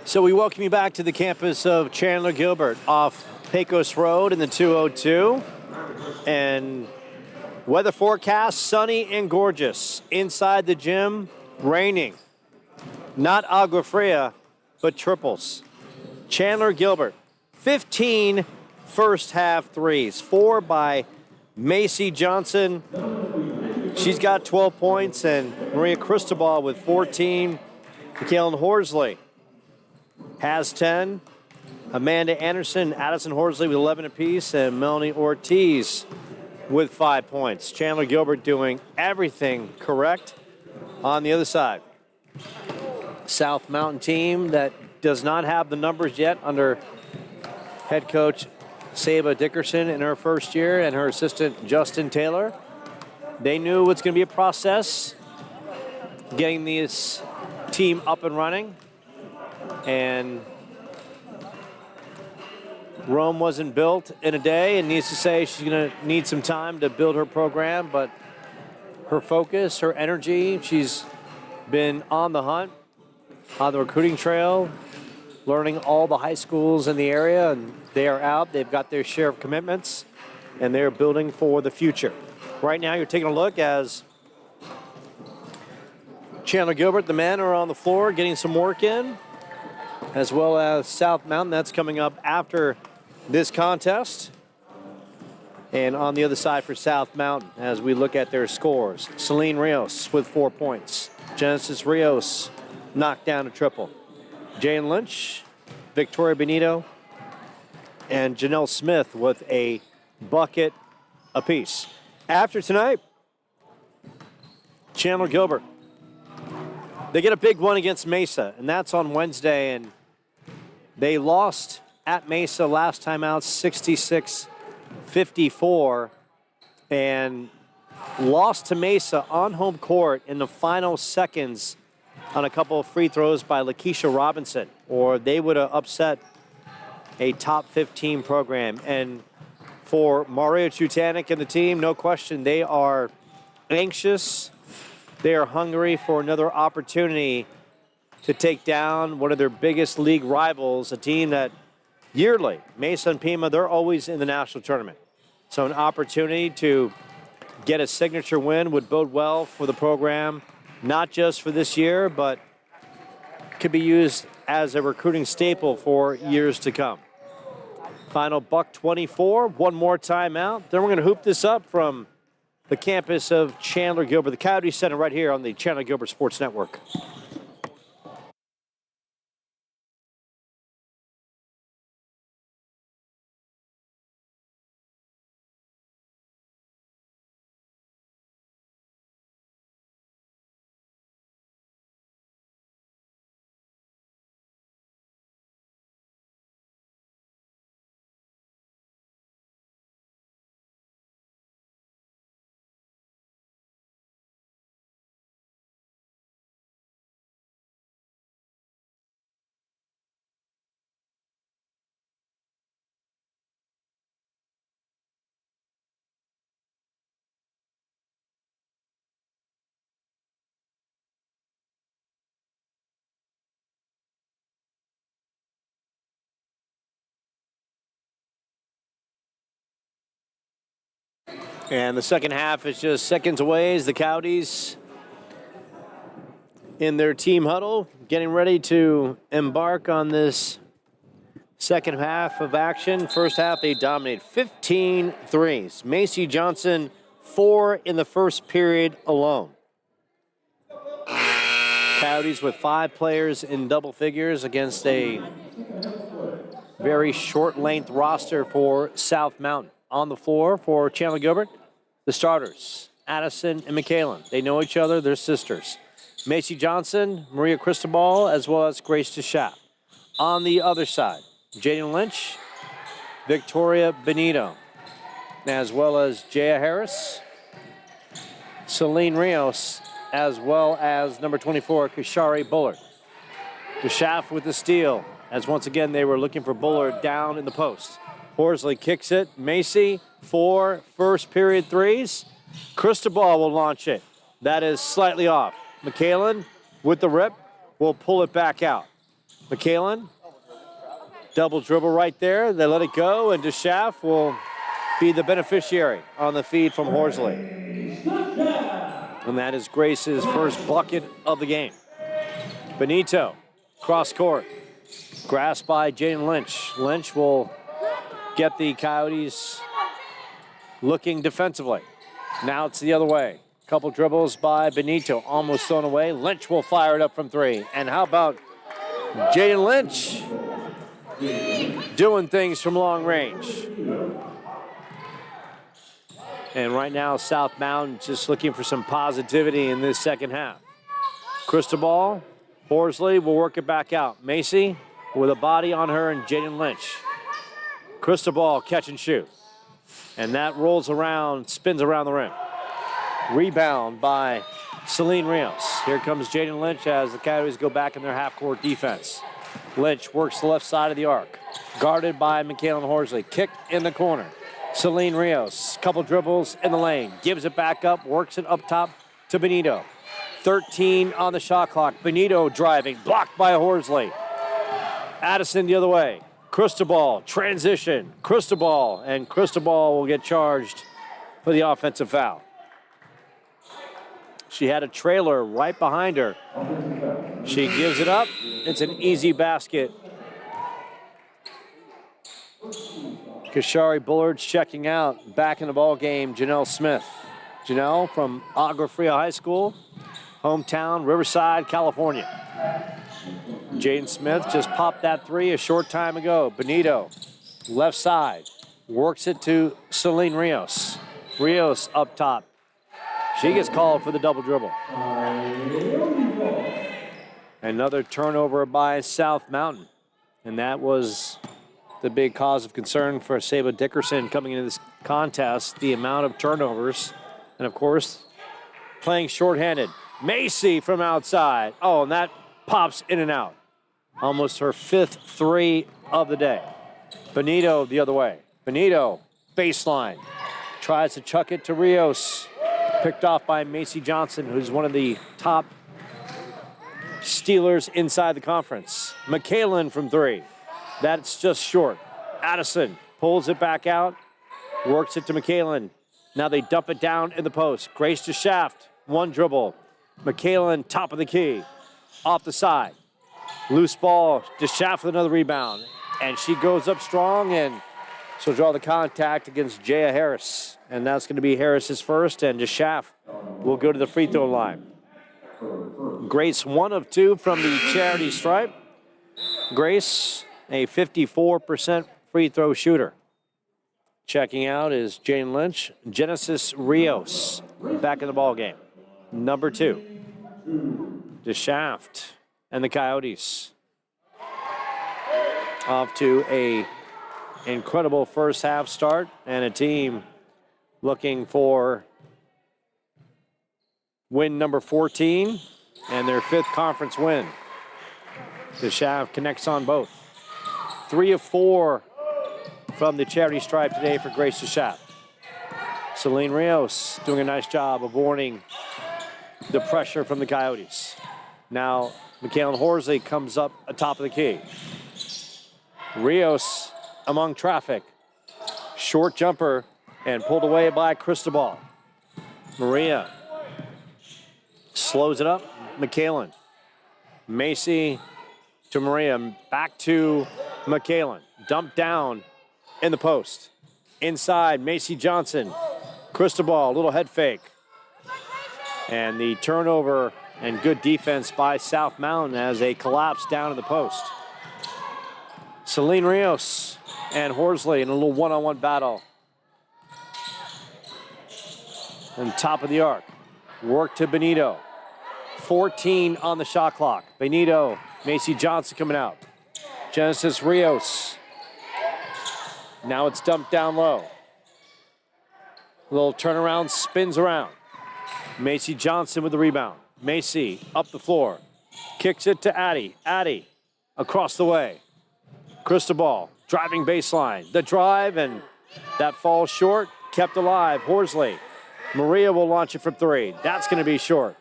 So we welcome you back to the campus of Chandler-Gilbert off Pecos Road in the 202. And weather forecast, sunny and gorgeous. Inside the gym, raining. Not agua fria, but triples. Chandler-Gilbert, 15 first half threes. 4 by Macy Johnson. She's got 12 points. And Maria Cristobal with 14. Michaela Horsley has 10. Amanda Anderson, Addison Horsley with 11 apiece, and Melanie Ortiz with 5 points. Chandler-Gilbert doing everything correct. On the other side, South Mountain team that does not have the numbers yet under head coach Saba Dickerson in her first year and her assistant Justin Taylor. They knew it's going to be a process getting this team up and running. And Rome wasn't built in a day, and needs to say she's going to need some time to build her program, but her focus, her energy, she's been on the hunt, on the recruiting trail, learning all the high schools in the area, and they are out. They've got their share of commitments, and they're building for the future. Right now, you're taking a look as Chandler-Gilbert, the men are on the floor getting some work in, as well as South Mountain. That's coming up after this contest. And on the other side for South Mountain, as we look at their scores, Celine Rios with 4 points. Genesis Rios knocked down a triple. Jane Lynch, Victoria Benito, and Janelle Smith with a bucket apiece. After tonight, Chandler-Gilbert, they get a big one against Mesa, and that's on Wednesday. And they lost at Mesa last time out, 66-54, and lost to Mesa on home court in the final seconds on a couple of free throws by Lakeisha Robinson, or they would have upset a top 15 program. And for Mario Chutanik and the team, no question, they are anxious. They are hungry for another opportunity to take down one of their biggest league rivals, a team that yearly, Mesa and Pima, they're always in the national tournament. So an opportunity to get a signature win would bode well for the program, not just for this year, but could be used as a recruiting staple for years to come. Final buck 24, one more timeout. Then we're going to hoop this up from the campus of Chandler-Gilbert, the Coyote Center right here on the Chandler-Gilbert Sports Network. And the second half is just seconds away as the Coyotes in their team huddle, getting ready to embark on this second half of action. First half, they dominated 15 threes. Macy Johnson, 4 in the first period alone. Coyotes with 5 players in double figures against a very short-length roster for South Mountain. On the floor for Chandler-Gilbert, the starters, Addison and McKaylin. They know each other. They're sisters. Macy Johnson, Maria Cristobal, as well as Grace DeShaft. On the other side, Jaden Lynch, Victoria Benito, as well as Jaya Harris, Celine Rios, as well as number 24, Kashari Bullard. DeShaft with the steal, as once again they were looking for Bullard down in the post. Horsley kicks it. Macy, 4 first period threes. Cristobal will launch it. That is slightly off. McKaylin with the rip will pull it back out. McKalen, double dribble right there. They let it go, and DeSchaff will be the beneficiary on the feed from Horsley. And that is Grace's first bucket of the game. Benito, cross court. Grasped by Jaden Lynch. Lynch will get the Coyotes looking defensively. Now it's the other way. Couple dribbles by Benito, almost thrown away. Lynch will fire it up from three. And how about Jaden Lynch doing things from long range? And right now, South Mountain just looking for some positivity in this second half. Cristobal, Horsley will work it back out. Macy with a body on her and Jaden Lynch. Cristobal catch and shoot. And that rolls around, spins around the rim. Rebound by Celine Rios. Here comes Jaden Lynch as the Coyotes go back in their half-court defense. Lynch works the left side of the arc. Guarded by McKalen Horsley. Kick in the corner. Celine Rios, couple dribbles in the lane. Gives it back up, works it up top to Benito. 13 on the shot clock. Benito driving, blocked by Horsley. Addison the other way. Cristobal, transition. Cristobal, and Cristobal will get charged for the offensive foul. She had a trailer right behind her. She gives it up. It's an easy basket. Kashari Bullard's checking out. Back in the ball game, Janelle Smith. Janelle from Agua Fria High School, hometown, Riverside, California. Jaden Smith just popped that three a short time ago. Benito, left side, works it to Celine Rios. Rios up top. She gets called for the double dribble. Another turnover by South Mountain. And that was the big cause of concern for Saba Dickerson coming into this contest, the amount of turnovers. And of course, playing shorthanded. Macy from outside. Oh, and that pops in and out. Almost her fifth three of the day. Benito the other way. Benito, baseline. Tries to chuck it to Rios. Picked off by Macy Johnson, who's one of the top stealers inside the conference. McKalen from three. That's just short. Addison pulls it back out. Works it to McKalen. Now they dump it down in the post. Grace DeSchaff, one dribble. McKalen, top of the key. Off the side. Loose ball. DeSchaff with another rebound. And she goes up strong, and she'll draw the contact against Jaya Harris. And that's going to be Harris's first, and DeSchaff will go to the free throw line. Grace, 1 of 2 from the charity stripe. Grace, a 54% free throw shooter. Checking out is Jane Lynch. Genesis Rios back in the ball game. Number 2. DeSchaff and the Coyotes off to a incredible first half start, and a team looking for win number 14 and their 5th conference win. DeSchaff connects on both. 3 of 4 from the charity stripe today for Grace DeSchaff. Celine Rios doing a nice job of warning the pressure from the Coyotes. Now, McKalen Horsley comes up atop of the key. Rios among traffic. Short jumper and pulled away by Cristobal. Maria slows it up. McKalen. Macy to Maria. Back to McKalen. Dumped down in the post. Inside, Macy Johnson. Cristobal, a little head fake. And the turnover and good defense by South Mountain as they collapse down in the post. Celine Rios and Horsley in a little one-on-one battle. And top of the arc. Work to Benito. 14 on the shot clock. Benito, Macy Johnson coming out. Genesis Rios. Now it's dumped down low. Little turnaround, spins around. Macy Johnson with the rebound. Macy up the floor. Kicks it to Addie. Addie across the way. Cristobal driving baseline. The drive, and that falls short. Kept alive. Horsley. Maria will launch it from 3. That's going to be short.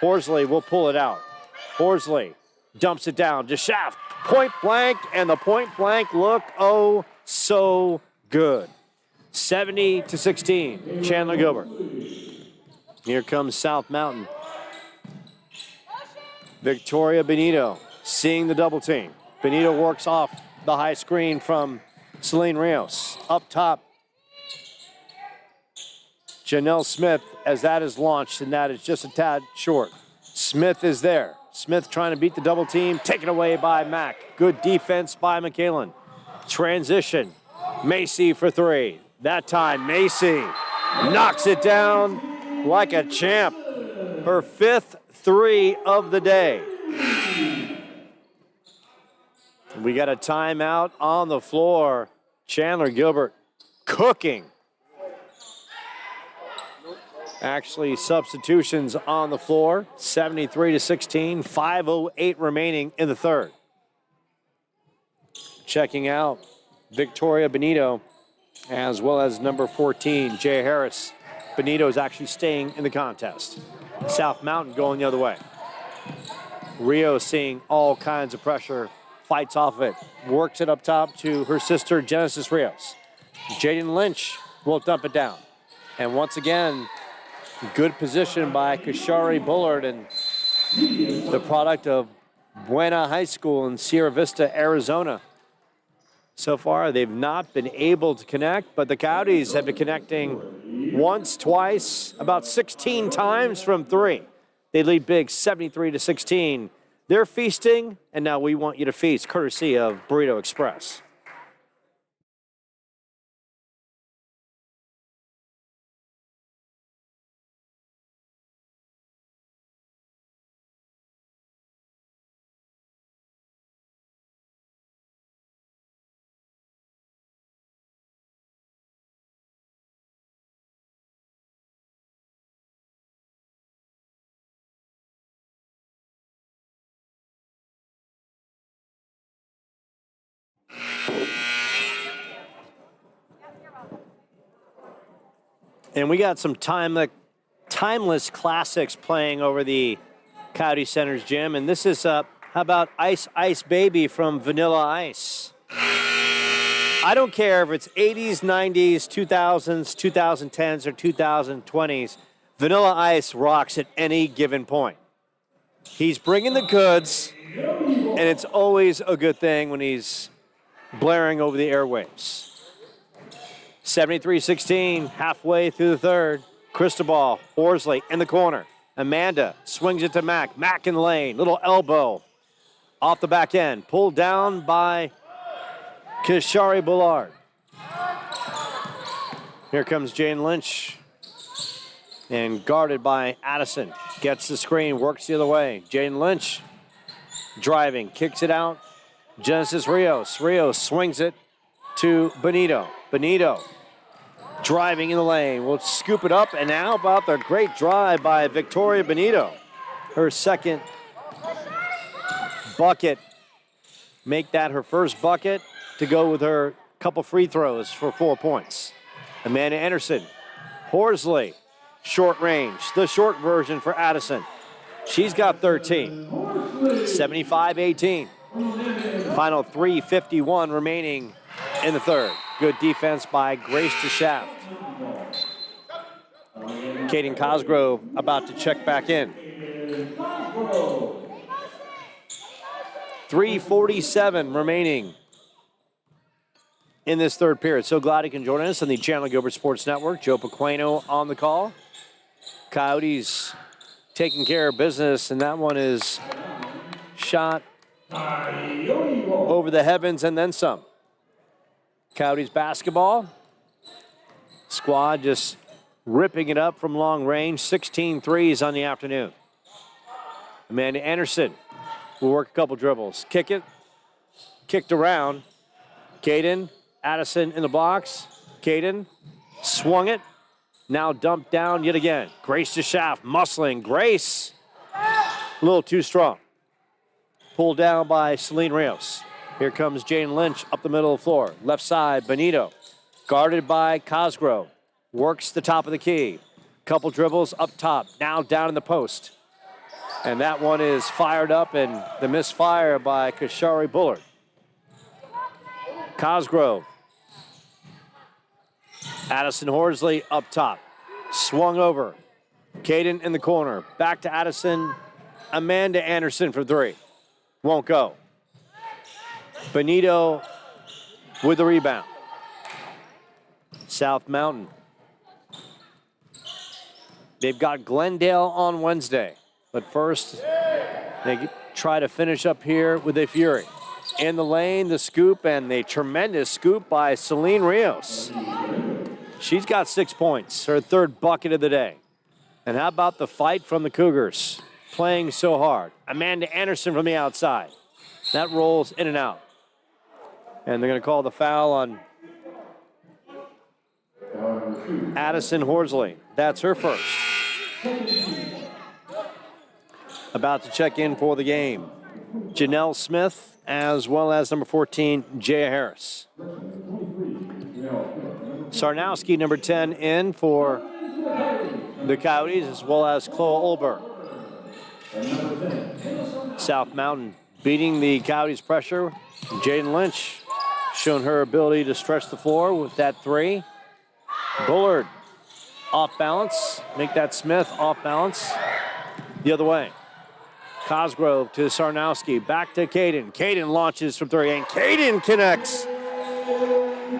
Horsley will pull it out. Horsley Dumps it down. DeShaft, point blank, and the point blank look, oh, so good. 70-16, Chandler-Gilbert. Here comes South Mountain. Victoria Benito seeing the double team. Benito works off the high screen from Celine Rios. Up top, Janelle Smith, as that is launched, and that is just a tad short. Smith is there. Smith trying to beat the double team, taken away by Mack. Good defense by McKalen. Transition, Macy for three. That time, Macy knocks it down like a champ. Her 5th three of the day. We got a timeout on the floor. Chandler-Gilbert cooking. Actually, substitutions on the floor. 73-16, 5:08 remaining in the third. Checking out Victoria Benito, as well as number 14, Jay Harris. Benito is actually staying in the contest. South Mountain going the other way. Rio seeing all kinds of pressure, fights off of it, works it up top to her sister, Genesis Rios. Jaden Lynch will dump it down. And once again, good position by Kashari Bullard, and the product of Buena High School in Sierra Vista, Arizona. So far, they've not been able to connect, but the Coyotes have been connecting once, twice, about 16 times from three. They lead big 73-16. They're feasting, and now we want you to feast, courtesy of Burrito Express. And we got some timeless classics playing over the Coyote Center's gym. And this is, how about Ice Ice Baby from Vanilla Ice? I don't care if it's 80s, 90s, 2000s, 2010s, or 2020s. Vanilla Ice rocks at any given point. He's bringing the goods, and it's always a good thing when he's blaring over the airwaves. 73-16, halfway through the third. Cristobal, Horsley in the corner. Amanda swings it to Mack. Mack in the lane, little elbow off the back end. Pulled down by Kashari Bullard. Here comes Jane Lynch. And guarded by Addison. Gets the screen, works the other way. Jane Lynch driving, kicks it out. Genesis Rios. Rios swings it to Benito. Benito driving in the lane. We'll scoop it up, and now about the great drive by Victoria Benito. Her second bucket. Make that her first bucket to go with her couple free throws for 4 points. Amanda Anderson. Horsley, short range. The short version for Addison. She's got 13. 75-18. Final 3:51 remaining in the third. Good defense by Grace DeShaft. Kaden Cosgrove about to check back in. 3:47 remaining in this third period. So glad you can join us on the Chandler-Gilbert Sports Network. Joe Pequeno on the call. Coyotes taking care of business, and that one is shot over the heavens and then some. Coyotes basketball. Squad just ripping it up from long range. 16 threes on the afternoon. Amanda Anderson will work a couple dribbles. Kick it. Kicked around. Caden. Addison in the box. Caden swung it. Now dumped down yet again. Grace DeShaft muscling. Grace a little too strong. Pulled down by Celine Rios. Here comes Jane Lynch up the middle of the floor. Left side, Benito. Guarded by Cosgrove. Works the top of the key. Couple dribbles up top. Now down in the post. And that one is fired up, and the misfire by Kashari Bullard. Cosgrove. Addison Horsley up top. Swung over. Caden in the corner. Back to Addison. Amanda Anderson for three. Won't go. Benito with the rebound. South Mountain. They've got Glendale on Wednesday. But first, they try to finish up here with a Fury. In the lane, the scoop, and the tremendous scoop by Celine Rios. She's got 6 points, her third bucket of the day. And how about the fight from the Cougars? Playing so hard. Amanda Anderson from the outside. That rolls in and out. And they're going to call the foul on Addison Horsley. That's her first. About to check in for the game. Janelle Smith, as well as number 14, Jaya Harris. Sarnowski, number 10, in for the Coyotes, as well as Chloe Olberg. South Mountain beating the Coyotes' pressure. Jaden Lynch showing her ability to stretch the floor with that three. Bullard off balance. Make that Smith off balance. The other way. Cosgrove to Sarnowski. Back to Caden. Caden launches from three, and Caden connects.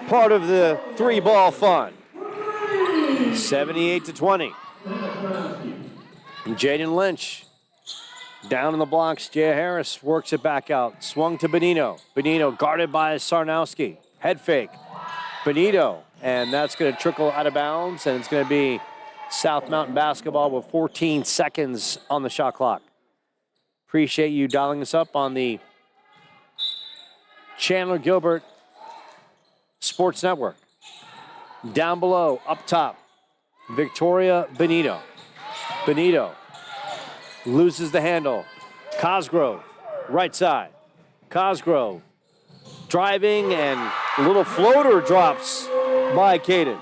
Part of the three-ball fun. 78-20. Jaden Lynch down in the blocks. Jaya Harris works it back out. Swung to Benito. Benito guarded by Sarnowski. Head fake. Benito. And that's going to trickle out of bounds, and it's going to be South Mountain basketball with 14 seconds on the shot clock. Appreciate you dialing us up on the Chandler-Gilbert Sports Network. Down below, up top, Victoria Benito. Benito loses the handle. Cosgrove, right side. Cosgrove driving, and a little floater drops by Caden.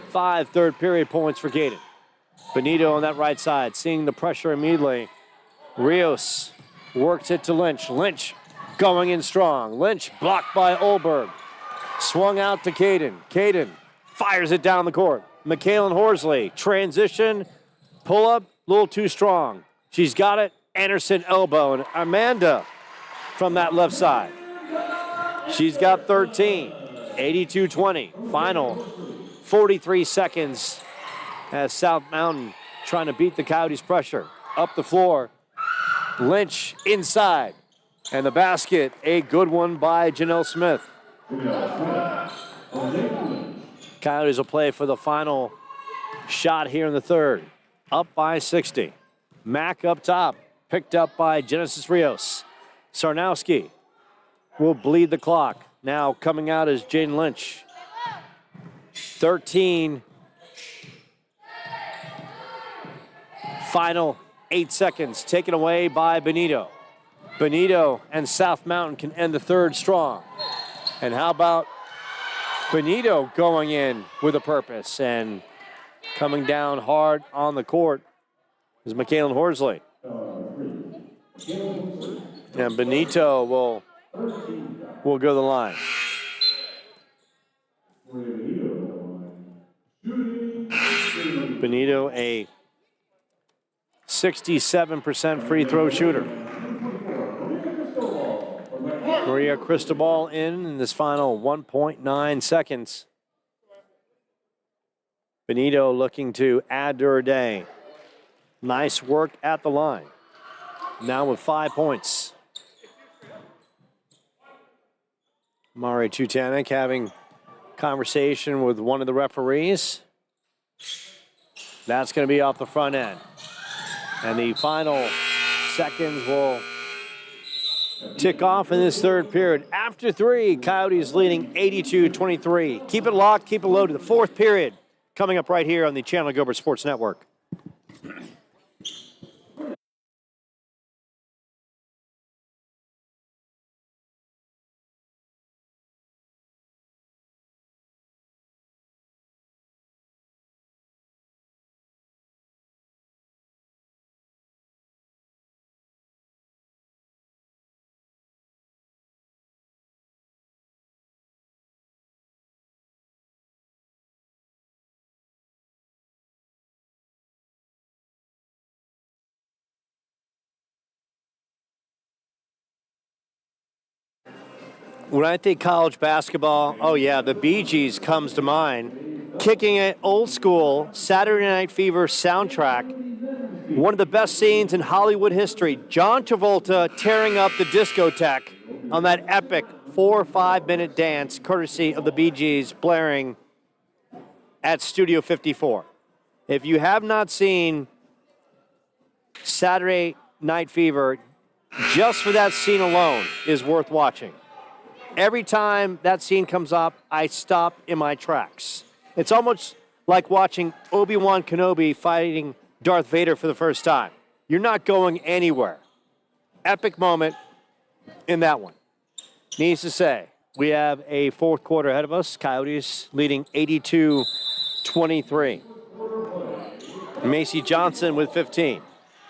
5 third period points for Caden. Benito on that right side, seeing the pressure immediately. Rios works it to Lynch. Lynch going in strong. Lynch blocked by Olberg. Swung out to Caden. Caden fires it down the court. Michaelan Horsley, transition, pull up, a little too strong. She's got it. Anderson elbow, and Amanda from that left side. She's got 13. 82-20. Final 43 seconds as South Mountain trying to beat the Coyotes' pressure. Up the floor. Lynch inside. And the basket, a good one by Janelle Smith. Coyotes will play for the final shot here in the third. Up by 60. Mack up top. Picked up by Genesis Rios. Sarnowski will bleed the clock. Now coming out is Jaden Lynch. 13. Final 8 seconds. Taken away by Benito. Benito and South Mountain can end the third strong. And how about Benito going in with a purpose and coming down hard on the court is Michaelan Horsley. And Benito will go to the line. Benito, a 67% free throw shooter. Maria Cristobal in this final 1.9 seconds. Benito looking to add to her day. Nice work at the line. Now with 5 points. Mari Chutanek having conversation with one of the referees. That's going to be off the front end. And the final seconds will tick off in this third period. After three, Coyotes leading 82-23. Keep it locked, keep it loaded. The fourth period coming up right here on the Chandler-Gilbert Sports Network. When I think college basketball, oh yeah, the Bee Gees comes to mind. Kicking it old school Saturday Night Fever soundtrack. One of the best scenes in Hollywood history. John Travolta tearing up the discotheque on that epic 4 or 5 minute dance, courtesy of the Bee Gees, blaring at Studio 54. If you have not seen Saturday Night Fever, just for that scene alone is worth watching. Every time that scene comes up, I stop in my tracks. It's almost like watching Obi-Wan Kenobi fighting Darth Vader for the first time. You're not going anywhere. Epic moment in that one. Needs to say, we have a fourth quarter ahead of us. Coyotes leading 82-23. Macy Johnson with 15.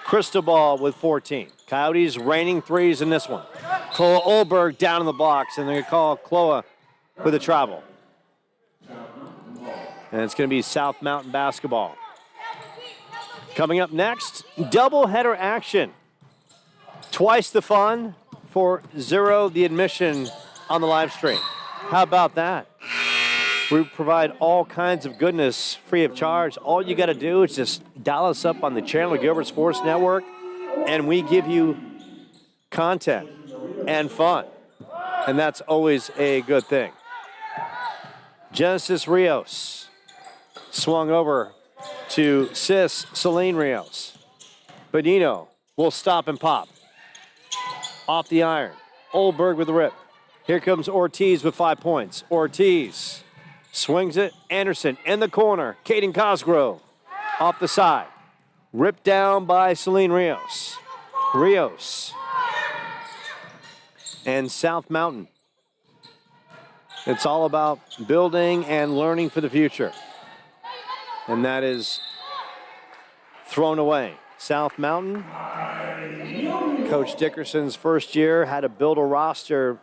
Cristobal with 14. Coyotes raining threes in this one. Chloe Olberg down in the box, and they're going to call Chloe for the travel. And it's going to be South Mountain basketball. Coming up next, doubleheader action. Twice the fun for zero the admission on the live stream. How about that? We provide all kinds of goodness free of charge. All you got to do is just dial us up on the Chandler-Gilbert Sports Network, and we give you content and fun. And that's always a good thing. Genesis Rios swung over to Sis Celine Rios. Benito will stop and pop. Off the iron. Olberg with the rip. Here comes Ortiz with 5 points. Ortiz swings it. Anderson in the corner. Caden Cosgrove off the side. Ripped down by Celine Rios. Rios and South Mountain. It's all about building and learning for the future. And that is thrown away. South Mountain, Coach Dickerson's first year, had to build a roster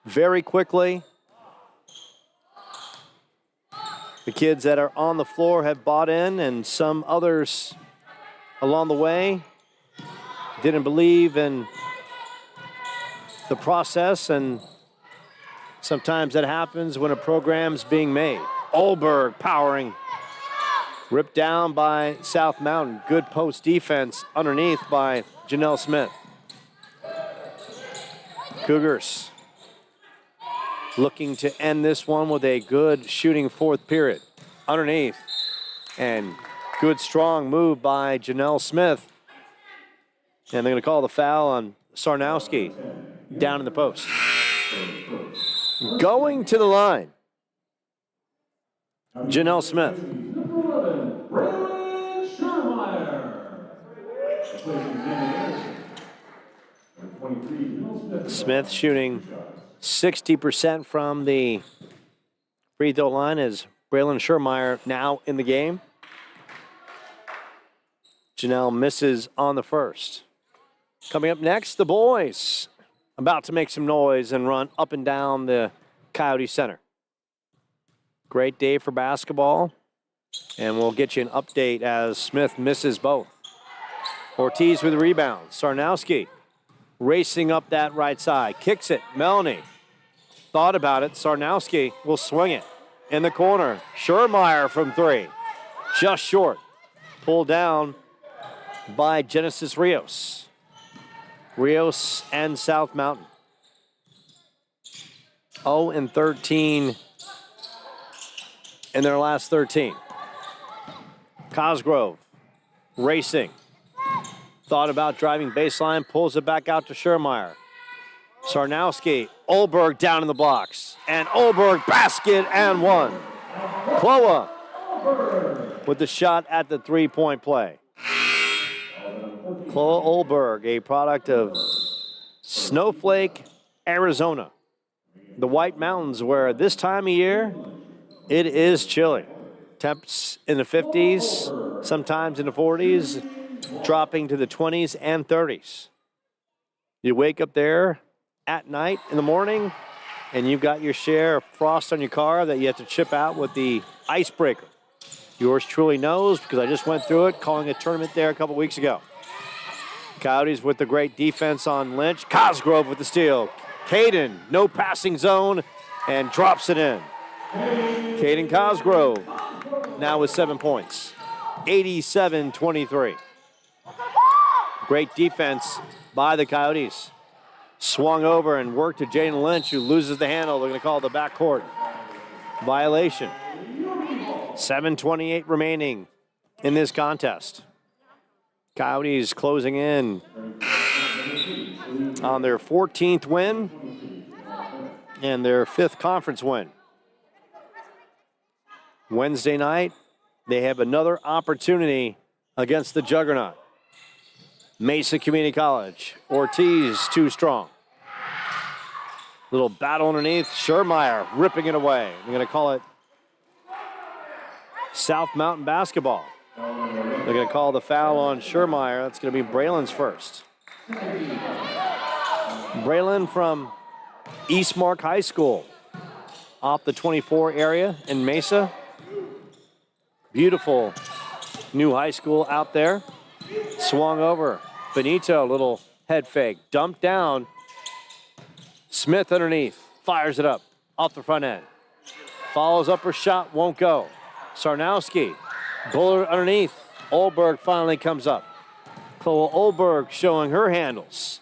very quickly. The kids that are on the floor have bought in, and some others along the way didn't believe in the process, and sometimes that happens when a program's being made. Olberg powering. Ripped down by South Mountain. Good post defense underneath by Janelle Smith. Cougars looking to end this one with a good shooting fourth period. Underneath. And good strong move by Janelle Smith. And they're going to call the foul on Sarnowski down in the post. Going to the line, Janelle Smith. Smith shooting 60% from the free throw line as Braylon Schermeyer now in the game. Janelle misses on the first. Coming up next, the boys about to make some noise and run up and down the Coyote Center. Great day for basketball, and we'll get you an update as Smith misses both. Ortiz with the rebound. Sarnowski racing up that right side. Kicks it. Melanie thought about it. Sarnowski will swing it in the corner. Schermeyer from three. Just short. Pulled down by Genesis Rios. Rios and South Mountain. 0-13 in their last 13. Cosgrove racing. Thought about driving baseline, pulls it back out to Schermeyer. Sarnowski, Olberg down in the blocks. And Olberg basket and one. Chloe with the shot at the three-point play. Chloe Olberg, a product of Snowflake, Arizona. The White Mountains, where this time of year, it is chilly. Temps in the 50s, sometimes in the 40s, dropping to the 20s and 30s. You wake up there at night, in the morning, and you've got your share of frost on your car that you have to chip out with the icebreaker. Yours truly knows, because I just went through it, calling a tournament there a couple weeks ago. Coyotes with the great defense on Lynch. Cosgrove with the steal. Caden, no passing zone, and drops it in. Caden Cosgrove now with 7 points. 87-23. Great defense by the Coyotes. Swung over and worked to Jaden Lynch, who loses the handle. They're going to call the backcourt violation. 7:28 remaining in this contest. Coyotes closing in on their 14th win and their 5th conference win. Wednesday night, they have another opportunity against the juggernaut, Mesa Community College. Ortiz too strong. Little battle underneath. Schermeyer ripping it away. They're going to call it South Mountain basketball. They're going to call the foul on Schermeyer. That's going to be Braylon's first. Braylon from Eastmark High School, off the 24 area in Mesa. Beautiful new high school out there. Swung over. Benito, little head fake. Dumped down. Smith underneath. Fires it up. Off the front end. Follows up her shot. Won't go. Sarnowski. Bullet underneath. Olberg finally comes up. Chloe Olberg showing her handles.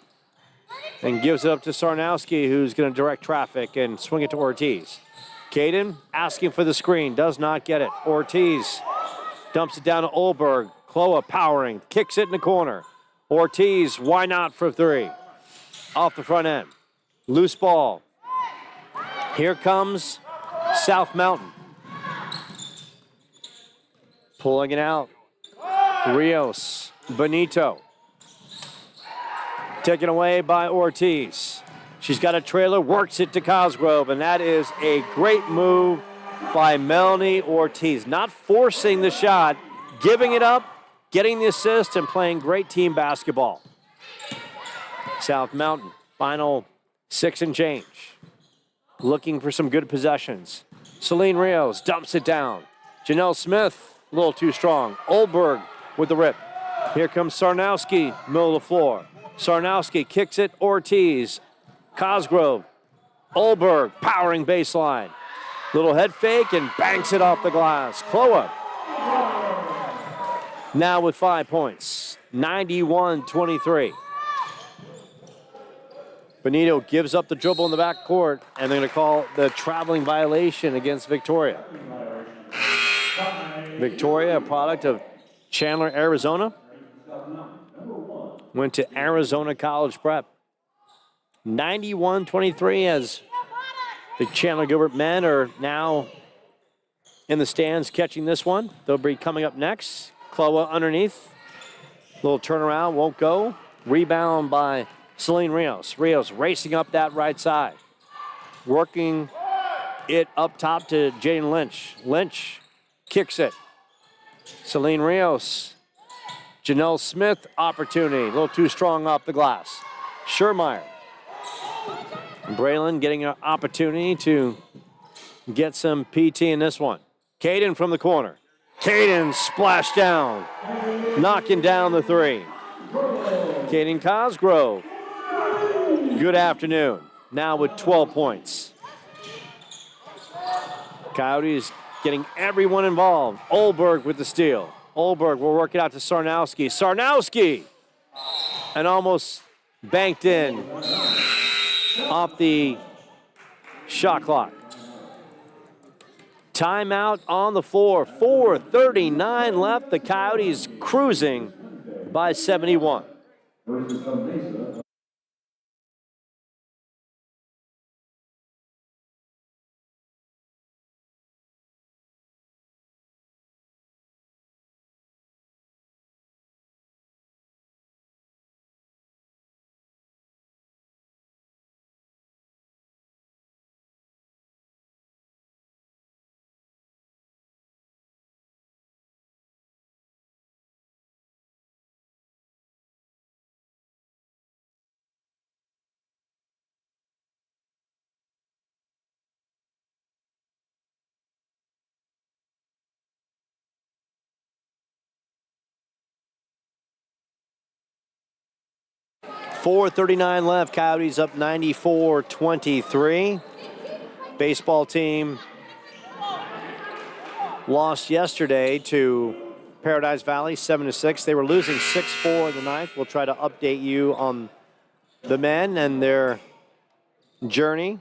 And gives it up to Sarnowski, who's going to direct traffic and swing it to Ortiz. Caden asking for the screen. Does not get it. Ortiz dumps it down to Olberg. Chloe powering. Kicks it in the corner. Ortiz, why not for 3? Off the front end. Loose ball. Here comes South Mountain. Pulling it out. Rios. Benito. Taken away by Ortiz. She's got a trailer, works it to Cosgrove, and that is a great move by Melanie Ortiz. Not forcing the shot, giving it up, getting the assist, and playing great team basketball. South Mountain, final 6 and change. Looking for some good possessions. Celine Rios dumps it down. Janelle Smith, a little too strong. Olberg with the rip. Here comes Sarnowski, middle of the floor. Sarnowski kicks it, Ortiz. Cosgrove. Olberg powering baseline. Little head fake and banks it off the glass. Chloe now with 5 points. 91-23. Benito gives up the dribble in the backcourt, and they're going to call the traveling violation against Victoria. Victoria, a product of Chandler, Arizona. Went to Arizona College Prep. 91-23 as the Chandler-Gilbert men are now in the stands catching this one. They'll be coming up next. Chloe underneath. Little turnaround, won't go. Rebound by Celine Rios. Rios racing up that right side. Working it up top to Jaden Lynch. Lynch kicks it. Celine Rios. Janelle Smith, opportunity. A little too strong off the glass. Schermeyer. Braylon getting an opportunity to get some PT in this one. Caden from the corner. Caden splash down. Knocking down the 3. Caden Cosgrove. Good afternoon. Now with 12 points. Coyotes getting everyone involved. Olberg with the steal. Olberg will work it out to Sarnowski. Sarnowski! And almost banked in off the shot clock. Timeout on the floor. 4:39 left. The Coyotes cruising by 71. 4:39 left. Coyotes up 94-23. Baseball team lost yesterday to Paradise Valley 7-6. They were losing 6-4 in the ninth. We'll try to update you on the men and their journey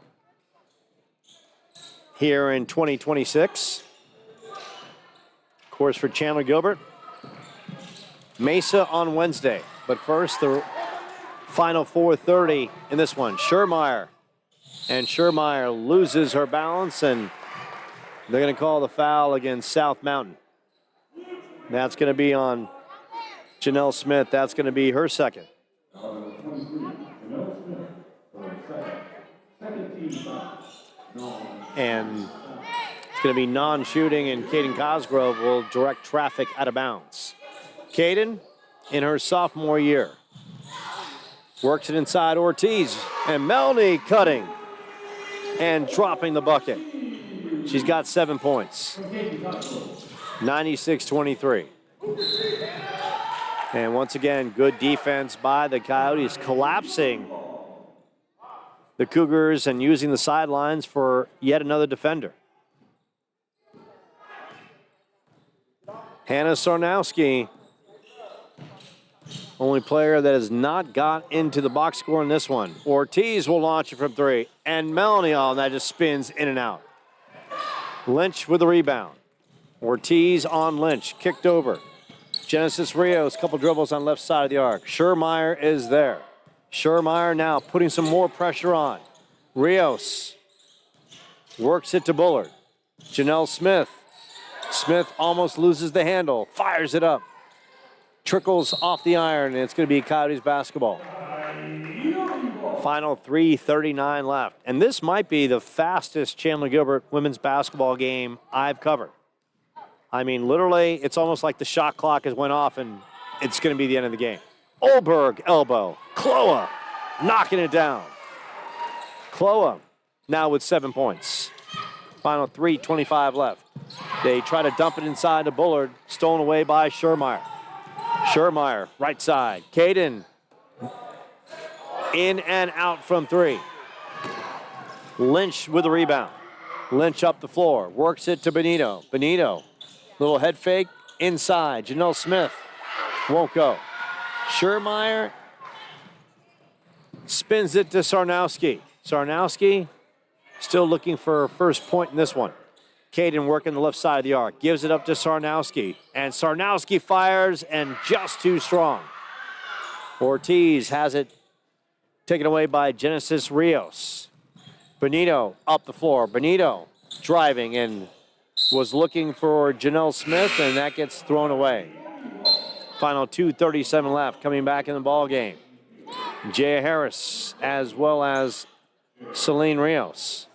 here in 2026. Of course, for Chandler-Gilbert, Mesa on Wednesday. But first, the final 4:30 in this one. Schermeyer. And Schermeyer loses her balance, and they're going to call the foul against South Mountain. That's going to be on Janelle Smith. That's going to be her second. And it's going to be non-shooting, and Caden Cosgrove will direct traffic out of bounds. Caden, in her sophomore year, works it inside Ortiz, and Melny cutting and dropping the bucket. She's got 7 points. 96-23. And once again, good defense by the Coyotes, collapsing the Cougars and using the sidelines for yet another defender. Hannah Sarnowski, only player that has not got into the box score in this one. Ortiz will launch it from three, and Melny, oh, that just spins in and out. Lynch with the rebound. Ortiz on Lynch, kicked over. Genesis Rios, couple dribbles on left side of the arc. Schermeyer is there. Schermeyer now putting some more pressure on. Rios works it to Bullard. Janelle Smith. Smith almost loses the handle, fires it up. Trickles off the iron, and it's going to be Coyotes basketball. Final 3:39 left. And this might be the fastest Chandler-Gilbert women's basketball game I've covered. I mean, literally, it's almost like the shot clock has went off, and it's going to be the end of the game. Olberg, elbow. Kloa knocking it down. Kloa now with 7 points. Final 3:25 left. They try to dump it inside to Bullard, stolen away by Schermeyer. Schermeyer, right side. Caden, in and out from three. Lynch with the rebound. Lynch up the floor, works it to Benito. Benito, little head fake, inside. Janelle Smith won't go. Schermeyer spins it to Sarnowski. Sarnowski still looking for her first point in this one. Caden working the left side of the arc. Gives it up to Sarnowski. And Sarnowski fires, and just too strong. Ortiz has it taken away by Genesis Rios. Benito up the floor. Benito driving and was looking for Janelle Smith, and that gets thrown away. Final 2:37 left. Coming back in the ball game. Jaya Harris as well as Celine Rios.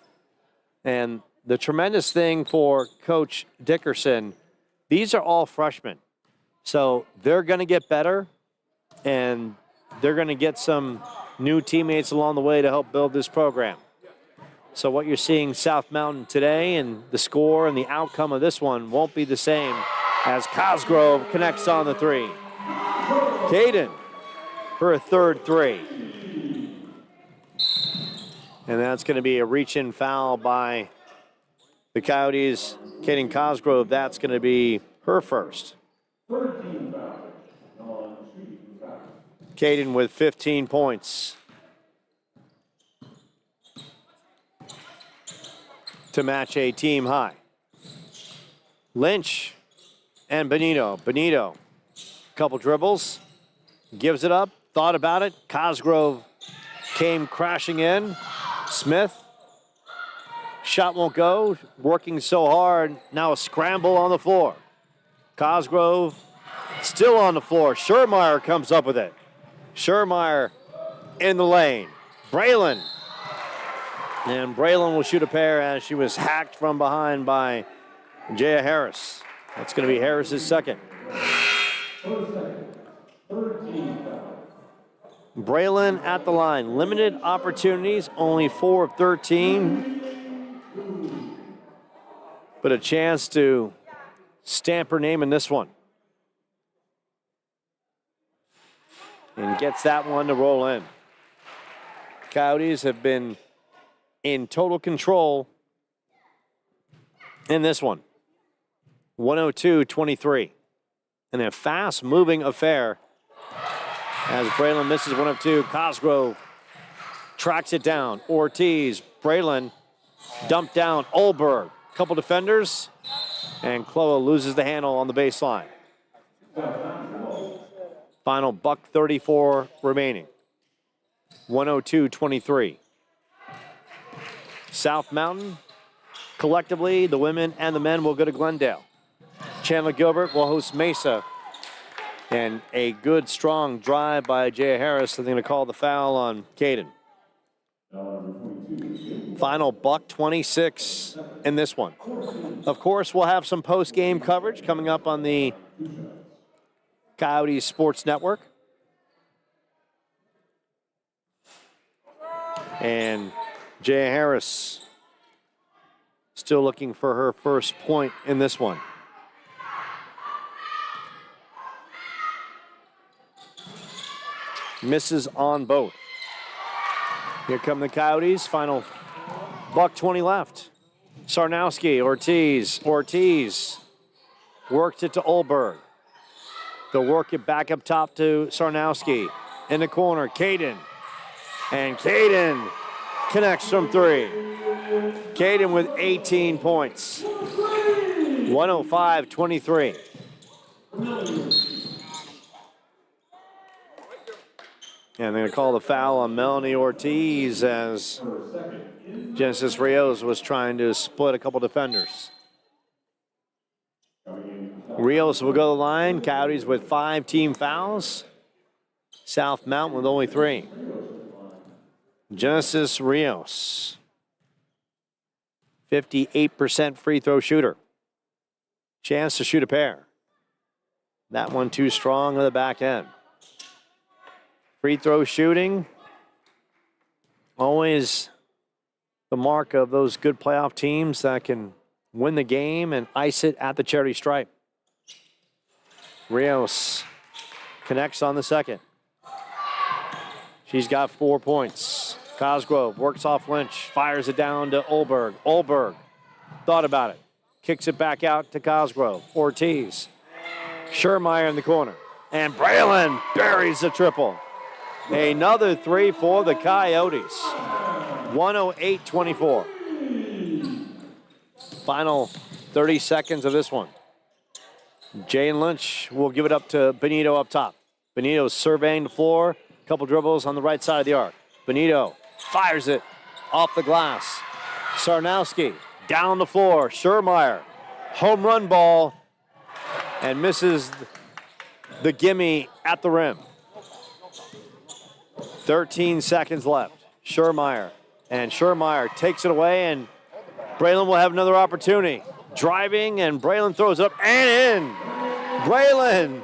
And the tremendous thing for Coach Dickerson, these are all freshmen. So they're going to get better, and they're going to get some new teammates along the way to help build this program. So what you're seeing South Mountain today, and the score and the outcome of this one won't be the same as Cosgrove connects on the three. Caden for a third three. And that's going to be a reach-in foul by the Coyotes. Caden Cosgrove, that's going to be her first. Caden with 15 points to match a team high. Lynch and Benito. Benito, couple dribbles, gives it up, thought about it. Cosgrove came crashing in. Smith, shot won't go, working so hard. Now a scramble on the floor. Cosgrove still on the floor. Schermeyer comes up with it. Schermeyer in the lane. Braylon. And Braylon will shoot a pair as she was hacked from behind by Jaya Harris. That's going to be Harris's second. Braylon at the line. Limited opportunities, only 4 of 13. But a chance to stamp her name in this one. And gets that one to roll in. Coyotes have been in total control in this one. 102-23. And a fast-moving affair as Braylon misses one of two. Cosgrove tracks it down. Ortiz, Braylon dumped down. Olberg, couple defenders, and Kloa loses the handle on the baseline. Final $1:34 remaining. 102-23. South Mountain, collectively, the women and the men will go to Glendale. Chandler-Gilbert will host Mesa. And a good, strong drive by Jay Harris. They're going to call the foul on Caden. Final $1:26 in this one. Of course, we'll have some post-game coverage coming up on the Coyotes Sports Network. And Jay Harris still looking for her first point in this one. Misses on both. Here come the Coyotes. Final $1:20 left. Sarnowski, Ortiz worked it to Olberg. They'll work it back up top to Sarnowski. In the corner, Caden. And Caden connects from three. Caden with 18 points. 105-23. And they're going to call the foul on Melanie Ortiz as Genesis Rios was trying to split a couple defenders. Rios will go to the line. Coyotes with 5 team fouls. South Mountain with only 3. Genesis Rios, 58% free throw shooter. Chance to shoot a pair. That one too strong on the back end. Free throw shooting, always the mark of those good playoff teams that can win the game and ice it at the charity stripe. Rios connects on the second. She's got 4 points. Cosgrove works off Lynch, fires it down to Olberg. Olberg thought about it, kicks it back out to Cosgrove. Ortiz, Schermeyer in the corner, and Braylon buries the triple. Another 3 for the Coyotes. 108-24. Final 30 seconds of this one. Jane Lynch will give it up to Benito up top. Benito surveying the floor. Couple dribbles on the right side of the arc. Benito fires it off the glass. Sarnowski down the floor. Schermeyer, home run ball, and misses the gimme at the rim. 13 seconds left. Schermeyer takes it away, and Braylon will have another opportunity. Driving, and Braylon throws it up and in. Braylon.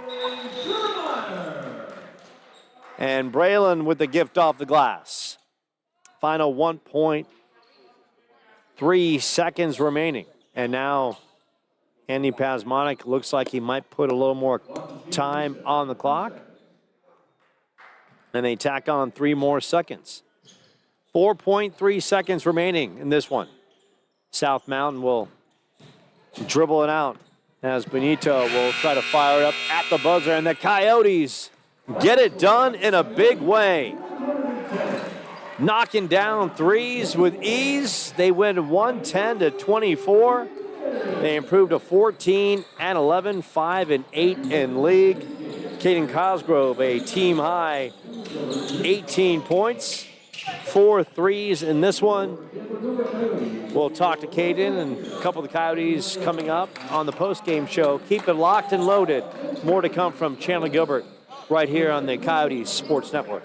And Braylon with the gift off the glass. Final 1.3 seconds remaining. And now Andy Pasmonic looks like he might put a little more time on the clock. And they tack on 3 more seconds. 4.3 seconds remaining in this one. South Mountain will dribble it out as Benito will try to fire it up at the buzzer. And the Coyotes get it done in a big way. Knocking down threes with ease. They win 110-24. They improved to 14-11, 5-8 in league. Caden Cosgrove, a team high 18 points, 4 threes in this one. We'll talk to Caden and a couple of the Coyotes coming up on the post-game show. Keep it locked and loaded. More to come from Chandler-Gilbert right here on the Coyotes Sports Network.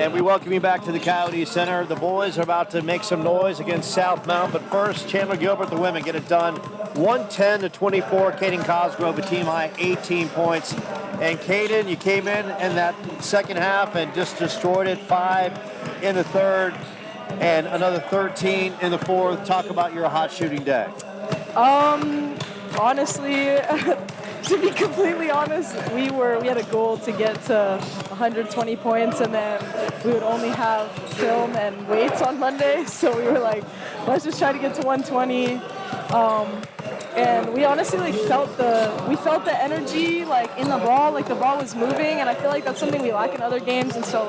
And we welcome you back to the Coyote Center. The boys are about to make some noise against South Mount, but first, Chandler-Gilbert, the women, get it done. 110-24. Caden Cosgrove, a team high, 18 points. And Caden, you came in that second half and just destroyed it. 5 in the third and another 13 in the fourth. Talk about your hot shooting day. Honestly, to be completely honest, we had a goal to get to 120 points, and then we would only have film and weights on Monday. So we were like, let's just try to get to 120. And we honestly felt the energy in the ball, the ball was moving, and I feel like that's something we lack in other games. And so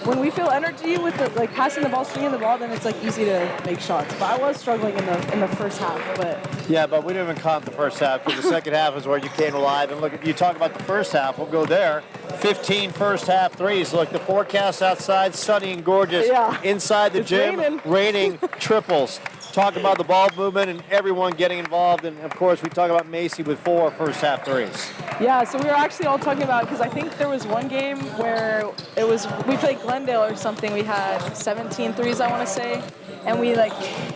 when we feel energy with the passing the ball, swinging the ball, then it's easy to make shots. But I was struggling in the first half. But we didn't even count the first half, because the second half is where you came alive. And look, you talk about the first half, we'll go there. 15 first half threes. Look, the forecast outside, sunny and gorgeous. Yeah. Inside the It's gym, raining triples. Talk about the ball movement and everyone getting involved. And, of course, we talk about Macy with 4 first half threes. Yeah, so we were actually all talking about, because I think there was one game where we played Glendale or something. We had 17 threes, I want to say. And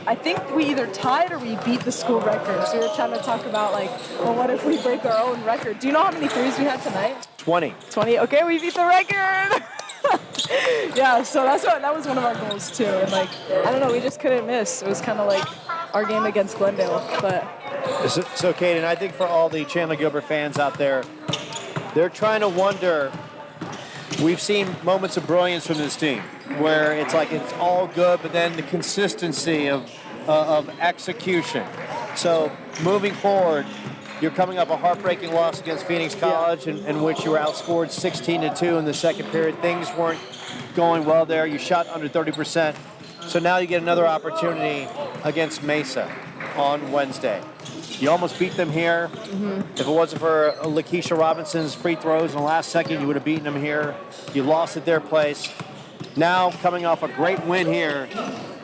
I think we either tied or we beat the school record. So we were trying to talk about, what if we break our own record? Do you know how many threes we had tonight? 20. 20. Okay, we beat the record. Yeah, so that was one of our goals too. And I don't know, we just couldn't miss. It was kind of like our game against Glendale. But so Caden, I think for all the Chandler-Gilbert fans out there, they're trying to wonder. We've seen moments of brilliance from this team where it's it's all good, but then the consistency of execution. So moving forward, you're coming up a heartbreaking loss against Phoenix College, in which you were outscored 16-2 in the second period. Things weren't going well there. You shot under 30%. So now you get another opportunity against Mesa on Wednesday. You almost beat them here. Mm-hmm. If it wasn't for Lakeisha Robinson's free throws in the last second, you would have beaten them here. You lost at their place. Now, coming off a great win here,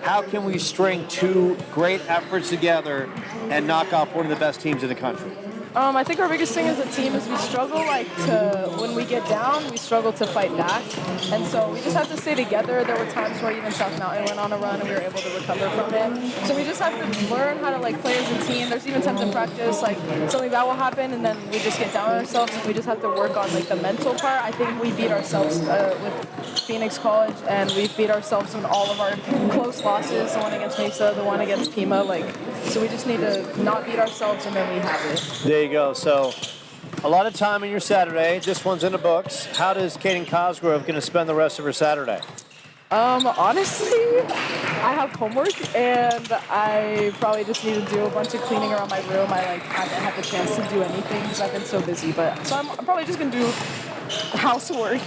how can we string 2 great efforts together and knock off one of the best teams in the country? I think our biggest thing as a team is we struggle when we get down, we struggle to fight back. And so we just have to stay together. There were times where even South Mountain went on a run and we were able to recover from it. So we just have to learn how to play as a team. There's even times in practice something bad will happen and then we just get down on ourselves and we just have to work on the mental part. I think we beat ourselves with Phoenix College, and we've beat ourselves in all of our close losses, the one against Mesa, the one against Pima. So we just need to not beat ourselves, and then we have it. There you go. So a lot of time in your Saturday. This one's in the books. How does Caden Cosgrove going to spend the rest of her Saturday? Honestly, I have homework, and I probably just need to do a bunch of cleaning around my room. I haven't had the chance to do anything because I've been so busy. So I'm probably just gonna do housework.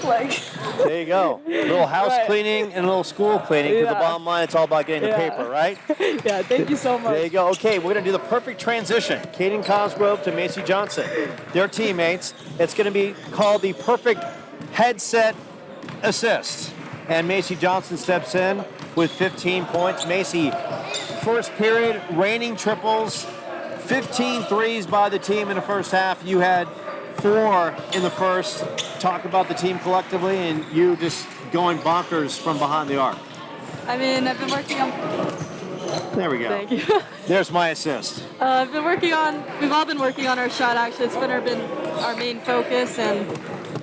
There you go. A little house cleaning and a little school cleaning. Because the bottom line, it's all about getting the paper, right? Yeah. Thank you so much. There you go. Okay, we're gonna do the perfect transition. Caden Cosgrove to Macy Johnson. They're teammates. It's gonna be called the perfect headset assist. And Macy Johnson steps in with 15 points. Macy, first period, raining triples, 15 threes by the team in the first half. You had 4 in the first. Talk about the team collectively and you just going bonkers from behind the arc. I've been working on... There we go. Thank you. There's my assist. we've all been working on our shot, actually. It's been our main focus, and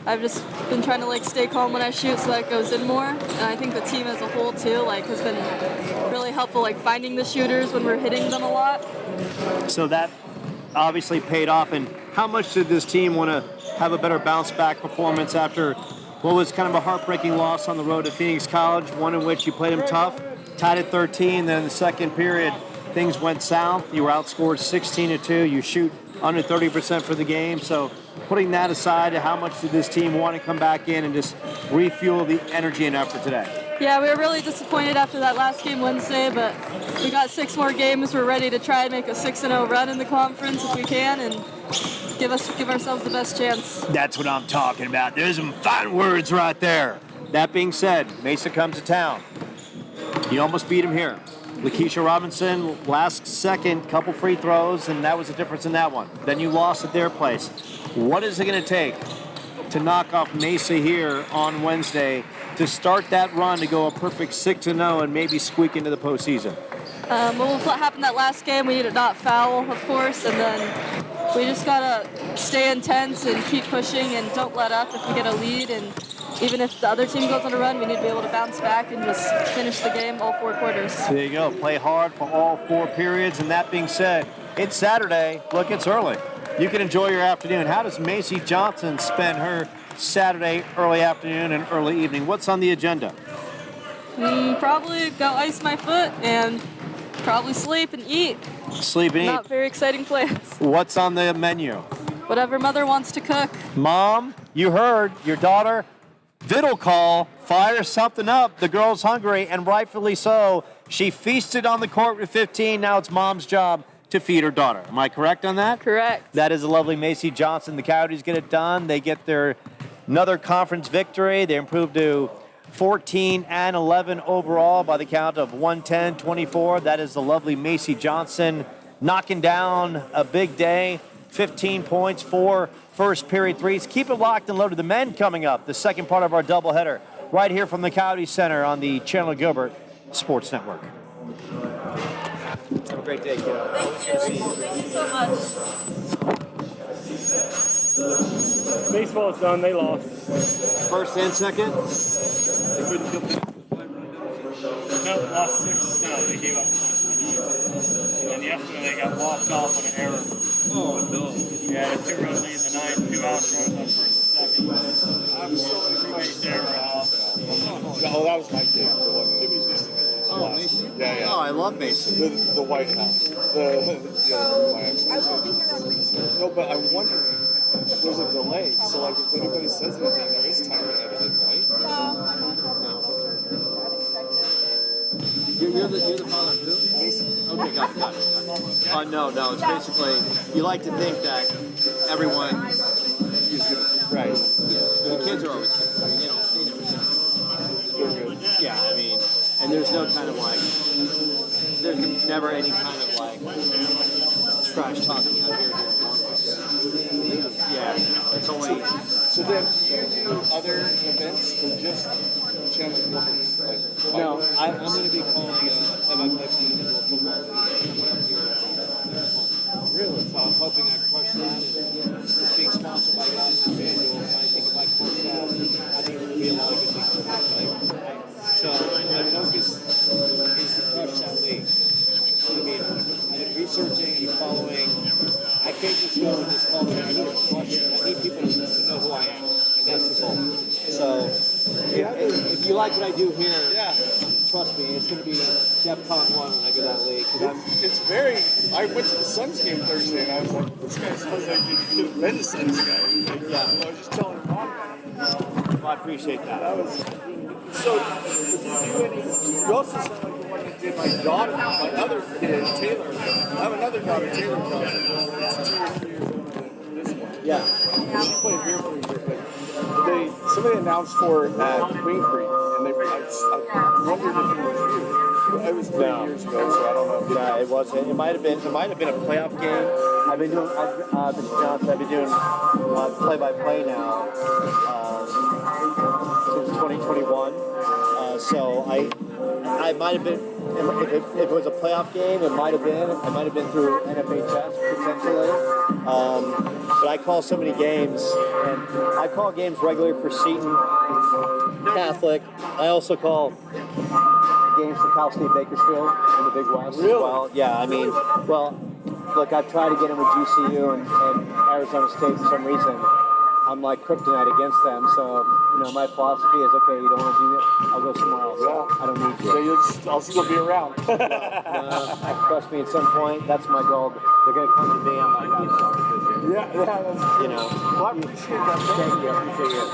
I've just been trying to stay calm when I shoot so that it goes in more. And I think the team as a whole too has been really helpful finding the shooters when we're hitting them a lot. So that obviously paid off. And how much did this team want to have a better bounce back performance after what was kind of a heartbreaking loss on the road at Phoenix College, one in which you played them tough, tied at 13, then in the second period things went south. You were outscored 16-2. You shoot under 30% for the game. So putting that aside, how much did this team want to come back in and just refuel the energy and effort today? Yeah, we were really disappointed after that last game Wednesday, but we got 6 more games. We're ready to try and make a 6-0 run in the conference if we can, and give ourselves the best chance. That's what I'm talking about. There's some fine words right there. That being said, Mesa comes to town. You almost beat him here. Lakeisha Robinson, last second, couple free throws, and that was the difference in that one. Then you lost at their place. What is it going to take to knock off Mesa here on Wednesday to start that run to go a perfect 6-0 and maybe squeak into the postseason? Well, what happened that last game, we need to not foul, of course, and then we just gotta stay intense and keep pushing and don't let up if we get a lead. And even if the other team goes on a run, we need to be able to bounce back and just finish the game all 4 quarters. There you go. Play hard for all 4 periods. And that being said, it's Saturday. Look, it's early. You can enjoy your afternoon. How does Macy Johnson spend her Saturday early afternoon and early evening? What's on the agenda? Probably go ice my foot and probably sleep and eat. Sleep and eat. Not very exciting plans. What's on the menu? Whatever mother wants to cook. Mom, you heard your daughter. Vidal call, fire something up. The girl's hungry, and rightfully so. She feasted on the court with 15. Now it's mom's job to feed her daughter. Am I correct on that? Correct. That is a lovely Macy Johnson. The Coyotes get it done. They get their another conference victory. They improve to 14-11 overall by the count of 110-24. That is the lovely Macy Johnson knocking down a big day. 15 points, 4 first period threes. Keep it locked and loaded. The men coming up, the second part of our doubleheader, right here from the Coyote Center on the Chandler-Gilbert Sports Network. Have a great day, kiddo. Thank you so much. Baseball's done. They lost. First and second. They couldn't kill them. No, lost 6. No, they gave up the last one. And yesterday they got walked off on an error. Oh, no. Yeah, 2 runs lead in the 9th, 2 outs runs on first and second. I'm so spaced error off. Oh, that was my kid. Jimmy's missing. Oh, Mason? Yeah. Oh, I love Mason. The White House. No, but I'm wondering, there's a delay. So, like, if anybody says anything, there is time ahead of it, right? No. You're the father of who? Mason. Okay, got it. No, it's basically, you like to think that everyone is good. Right. Yeah, but the kids are always good. I mean, they never say. They're good. Yeah, I mean, and there's no kind of like, there's never any kind of like trash talking out here. Yeah, it's only. So then, do you do other events or just Chandler-Gilbert? Like, No, I'm going to be calling play-by-play individual football league. Really? So I'm hoping I crush that. It's being sponsored by guys and FanDuel. And I think if I crush that, I think it will be a lot of good things to happen. So my focus is to crush that league. I mean, I've been researching and following. I can't just go and just call it. I need to crush it. I need people to know who I am. And that's the goal. So if you like what I do here, Yeah. trust me, it's going to be DEFCON 1 when I go to that league. It's very. I went to the Suns game Thursday and I was like, this guy sounds like you could have been a Suns guy. Like, Yeah. I was just telling him wrong. I appreciate that. That was. So, did you do any? You also sound like the one that did my daughter, my other kid, Taylor. I have another daughter, Taylor Johnson. She's 2 or 3 years older than this one. Yeah. She played here for a year, but somebody announced for her at Queen Creek, and I wondered if it was you. It was 3 years ago, so I don't know. No, it wasn't. It might have been a playoff game. I've been doing, Mr. Johnson, I've been doing play-by-play now since 2021. So I might have been, if it was a playoff game, it might have been through NFHS potentially. But I call so many games, and I call games regularly for Seton Catholic. I also call games for Cal State Bakersfield in the Big West as well. Yeah, I mean, look, I've tried to get in with GCU and Arizona State for some reason. I'm like kryptonite against them, so my philosophy is, okay, you don't want to do it, I'll go somewhere else. Yeah. I don't need you. So I'll still be around. Trust me, at some point, that's my goal. They're going to come to me, I'm like, I'm sorry. Yeah, that's You know. Well, I appreciate that. Thank you, I appreciate you.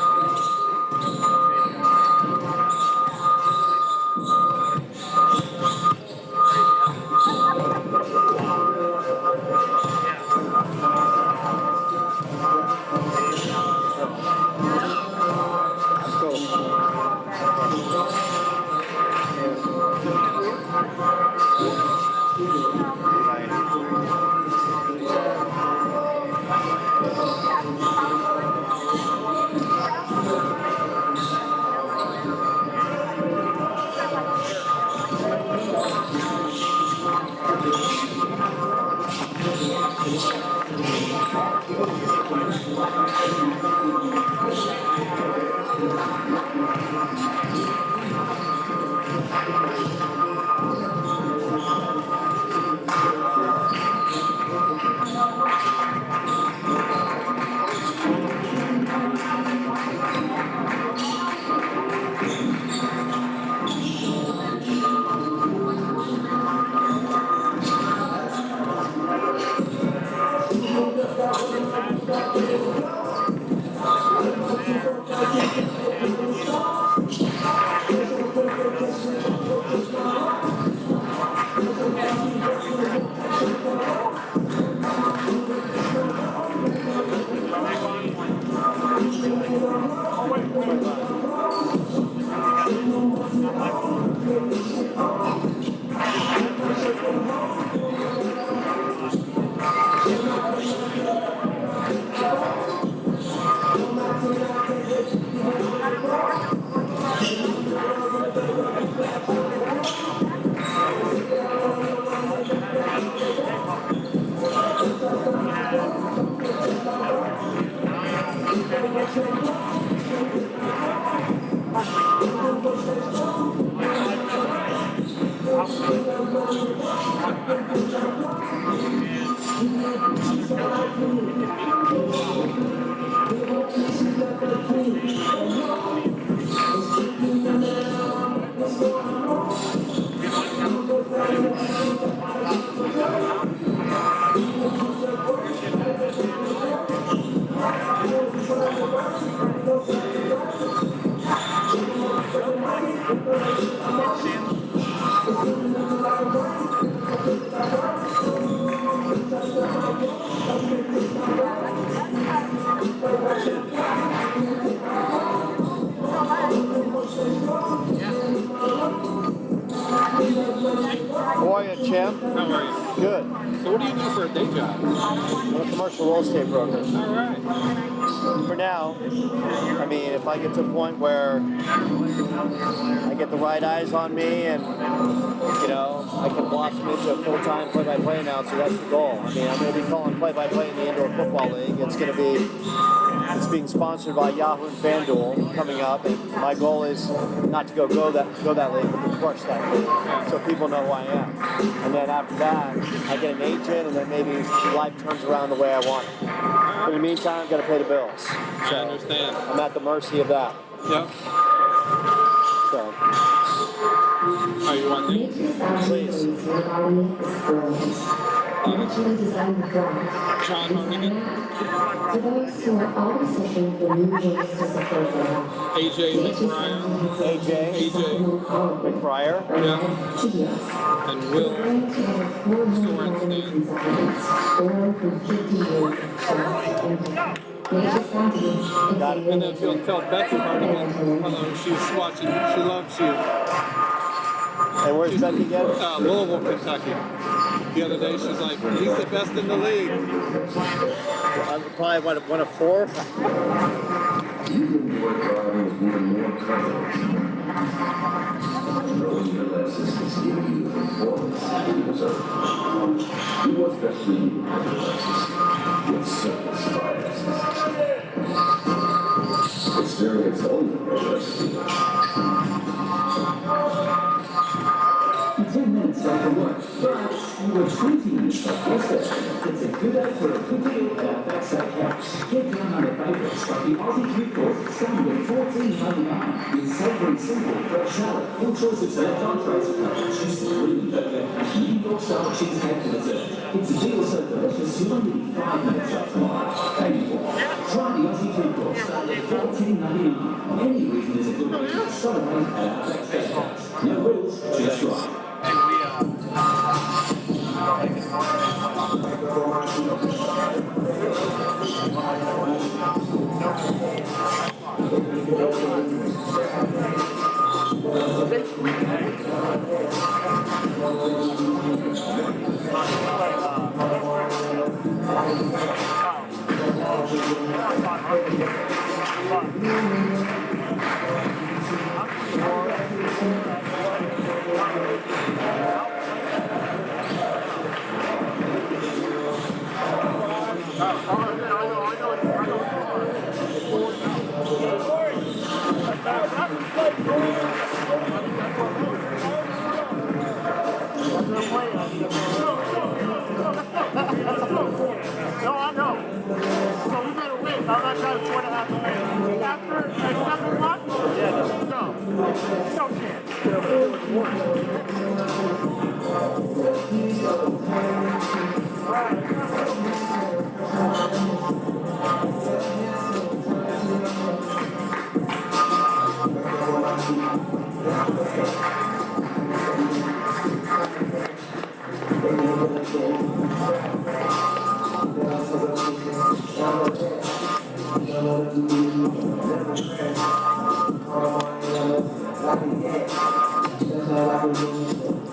How are you, champ? How are you? Good. So what do you do for a day job? I'm a commercial real estate broker. All right. For now, I mean, if I get to a point where I get the right eyes on me and, you know, I can blossom into a full-time play-by-play announcer, that's the goal. I mean, I'm going to be calling play-by-play in the Indoor Football League. It's being sponsored by Yahoo and FanDuel coming up, and my goal is not to go that league, but to crush that league, so people know who I am. And then after that, I get an agent, and then maybe life turns around the way I want it. But in the meantime, I've got to pay the bills. So I understand. I'm at the mercy of that. Yep. So, Are you on the please. Naturally designed the drive. John Harnigan? For those who are always looking for new ways to support their health. AJ McBrien? AJ McBrien. Yeah. Studios. And Will Bring together 4 million consultants born from 50 years of trust and care. Nature's Bounty is a And then if you'll tell Becky Harnigan, hello, she's watching, she loves you. And where's Becky again? Louisville, Kentucky. The other day she's like, he's the best in the league. I'm probably one of 4. You can work hard with even more confidence. Knowing your Lexus is giving you the performance you deserve. Do what's best for you at your Lexus with Surface Fire. Experience only at Lexus. 10 minutes after work, but you were treating yourself yesterday. It's a good day for a good deal at Backside Cash. Get down on the favorites like the Aussie 3-course, starting at $14.99 with savory, simple, fresh salad, full choice of select entrees, juicy green burger, and New York style cheesecake for dessert. It's a deal so delicious you'll only be 5 minutes up tomorrow. Pay for it. Try the Aussie 3-course, starting at $14.99. Any reason is a good reason to celebrate at Backside Cash. No rules, just right.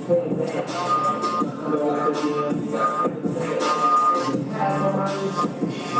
Hey,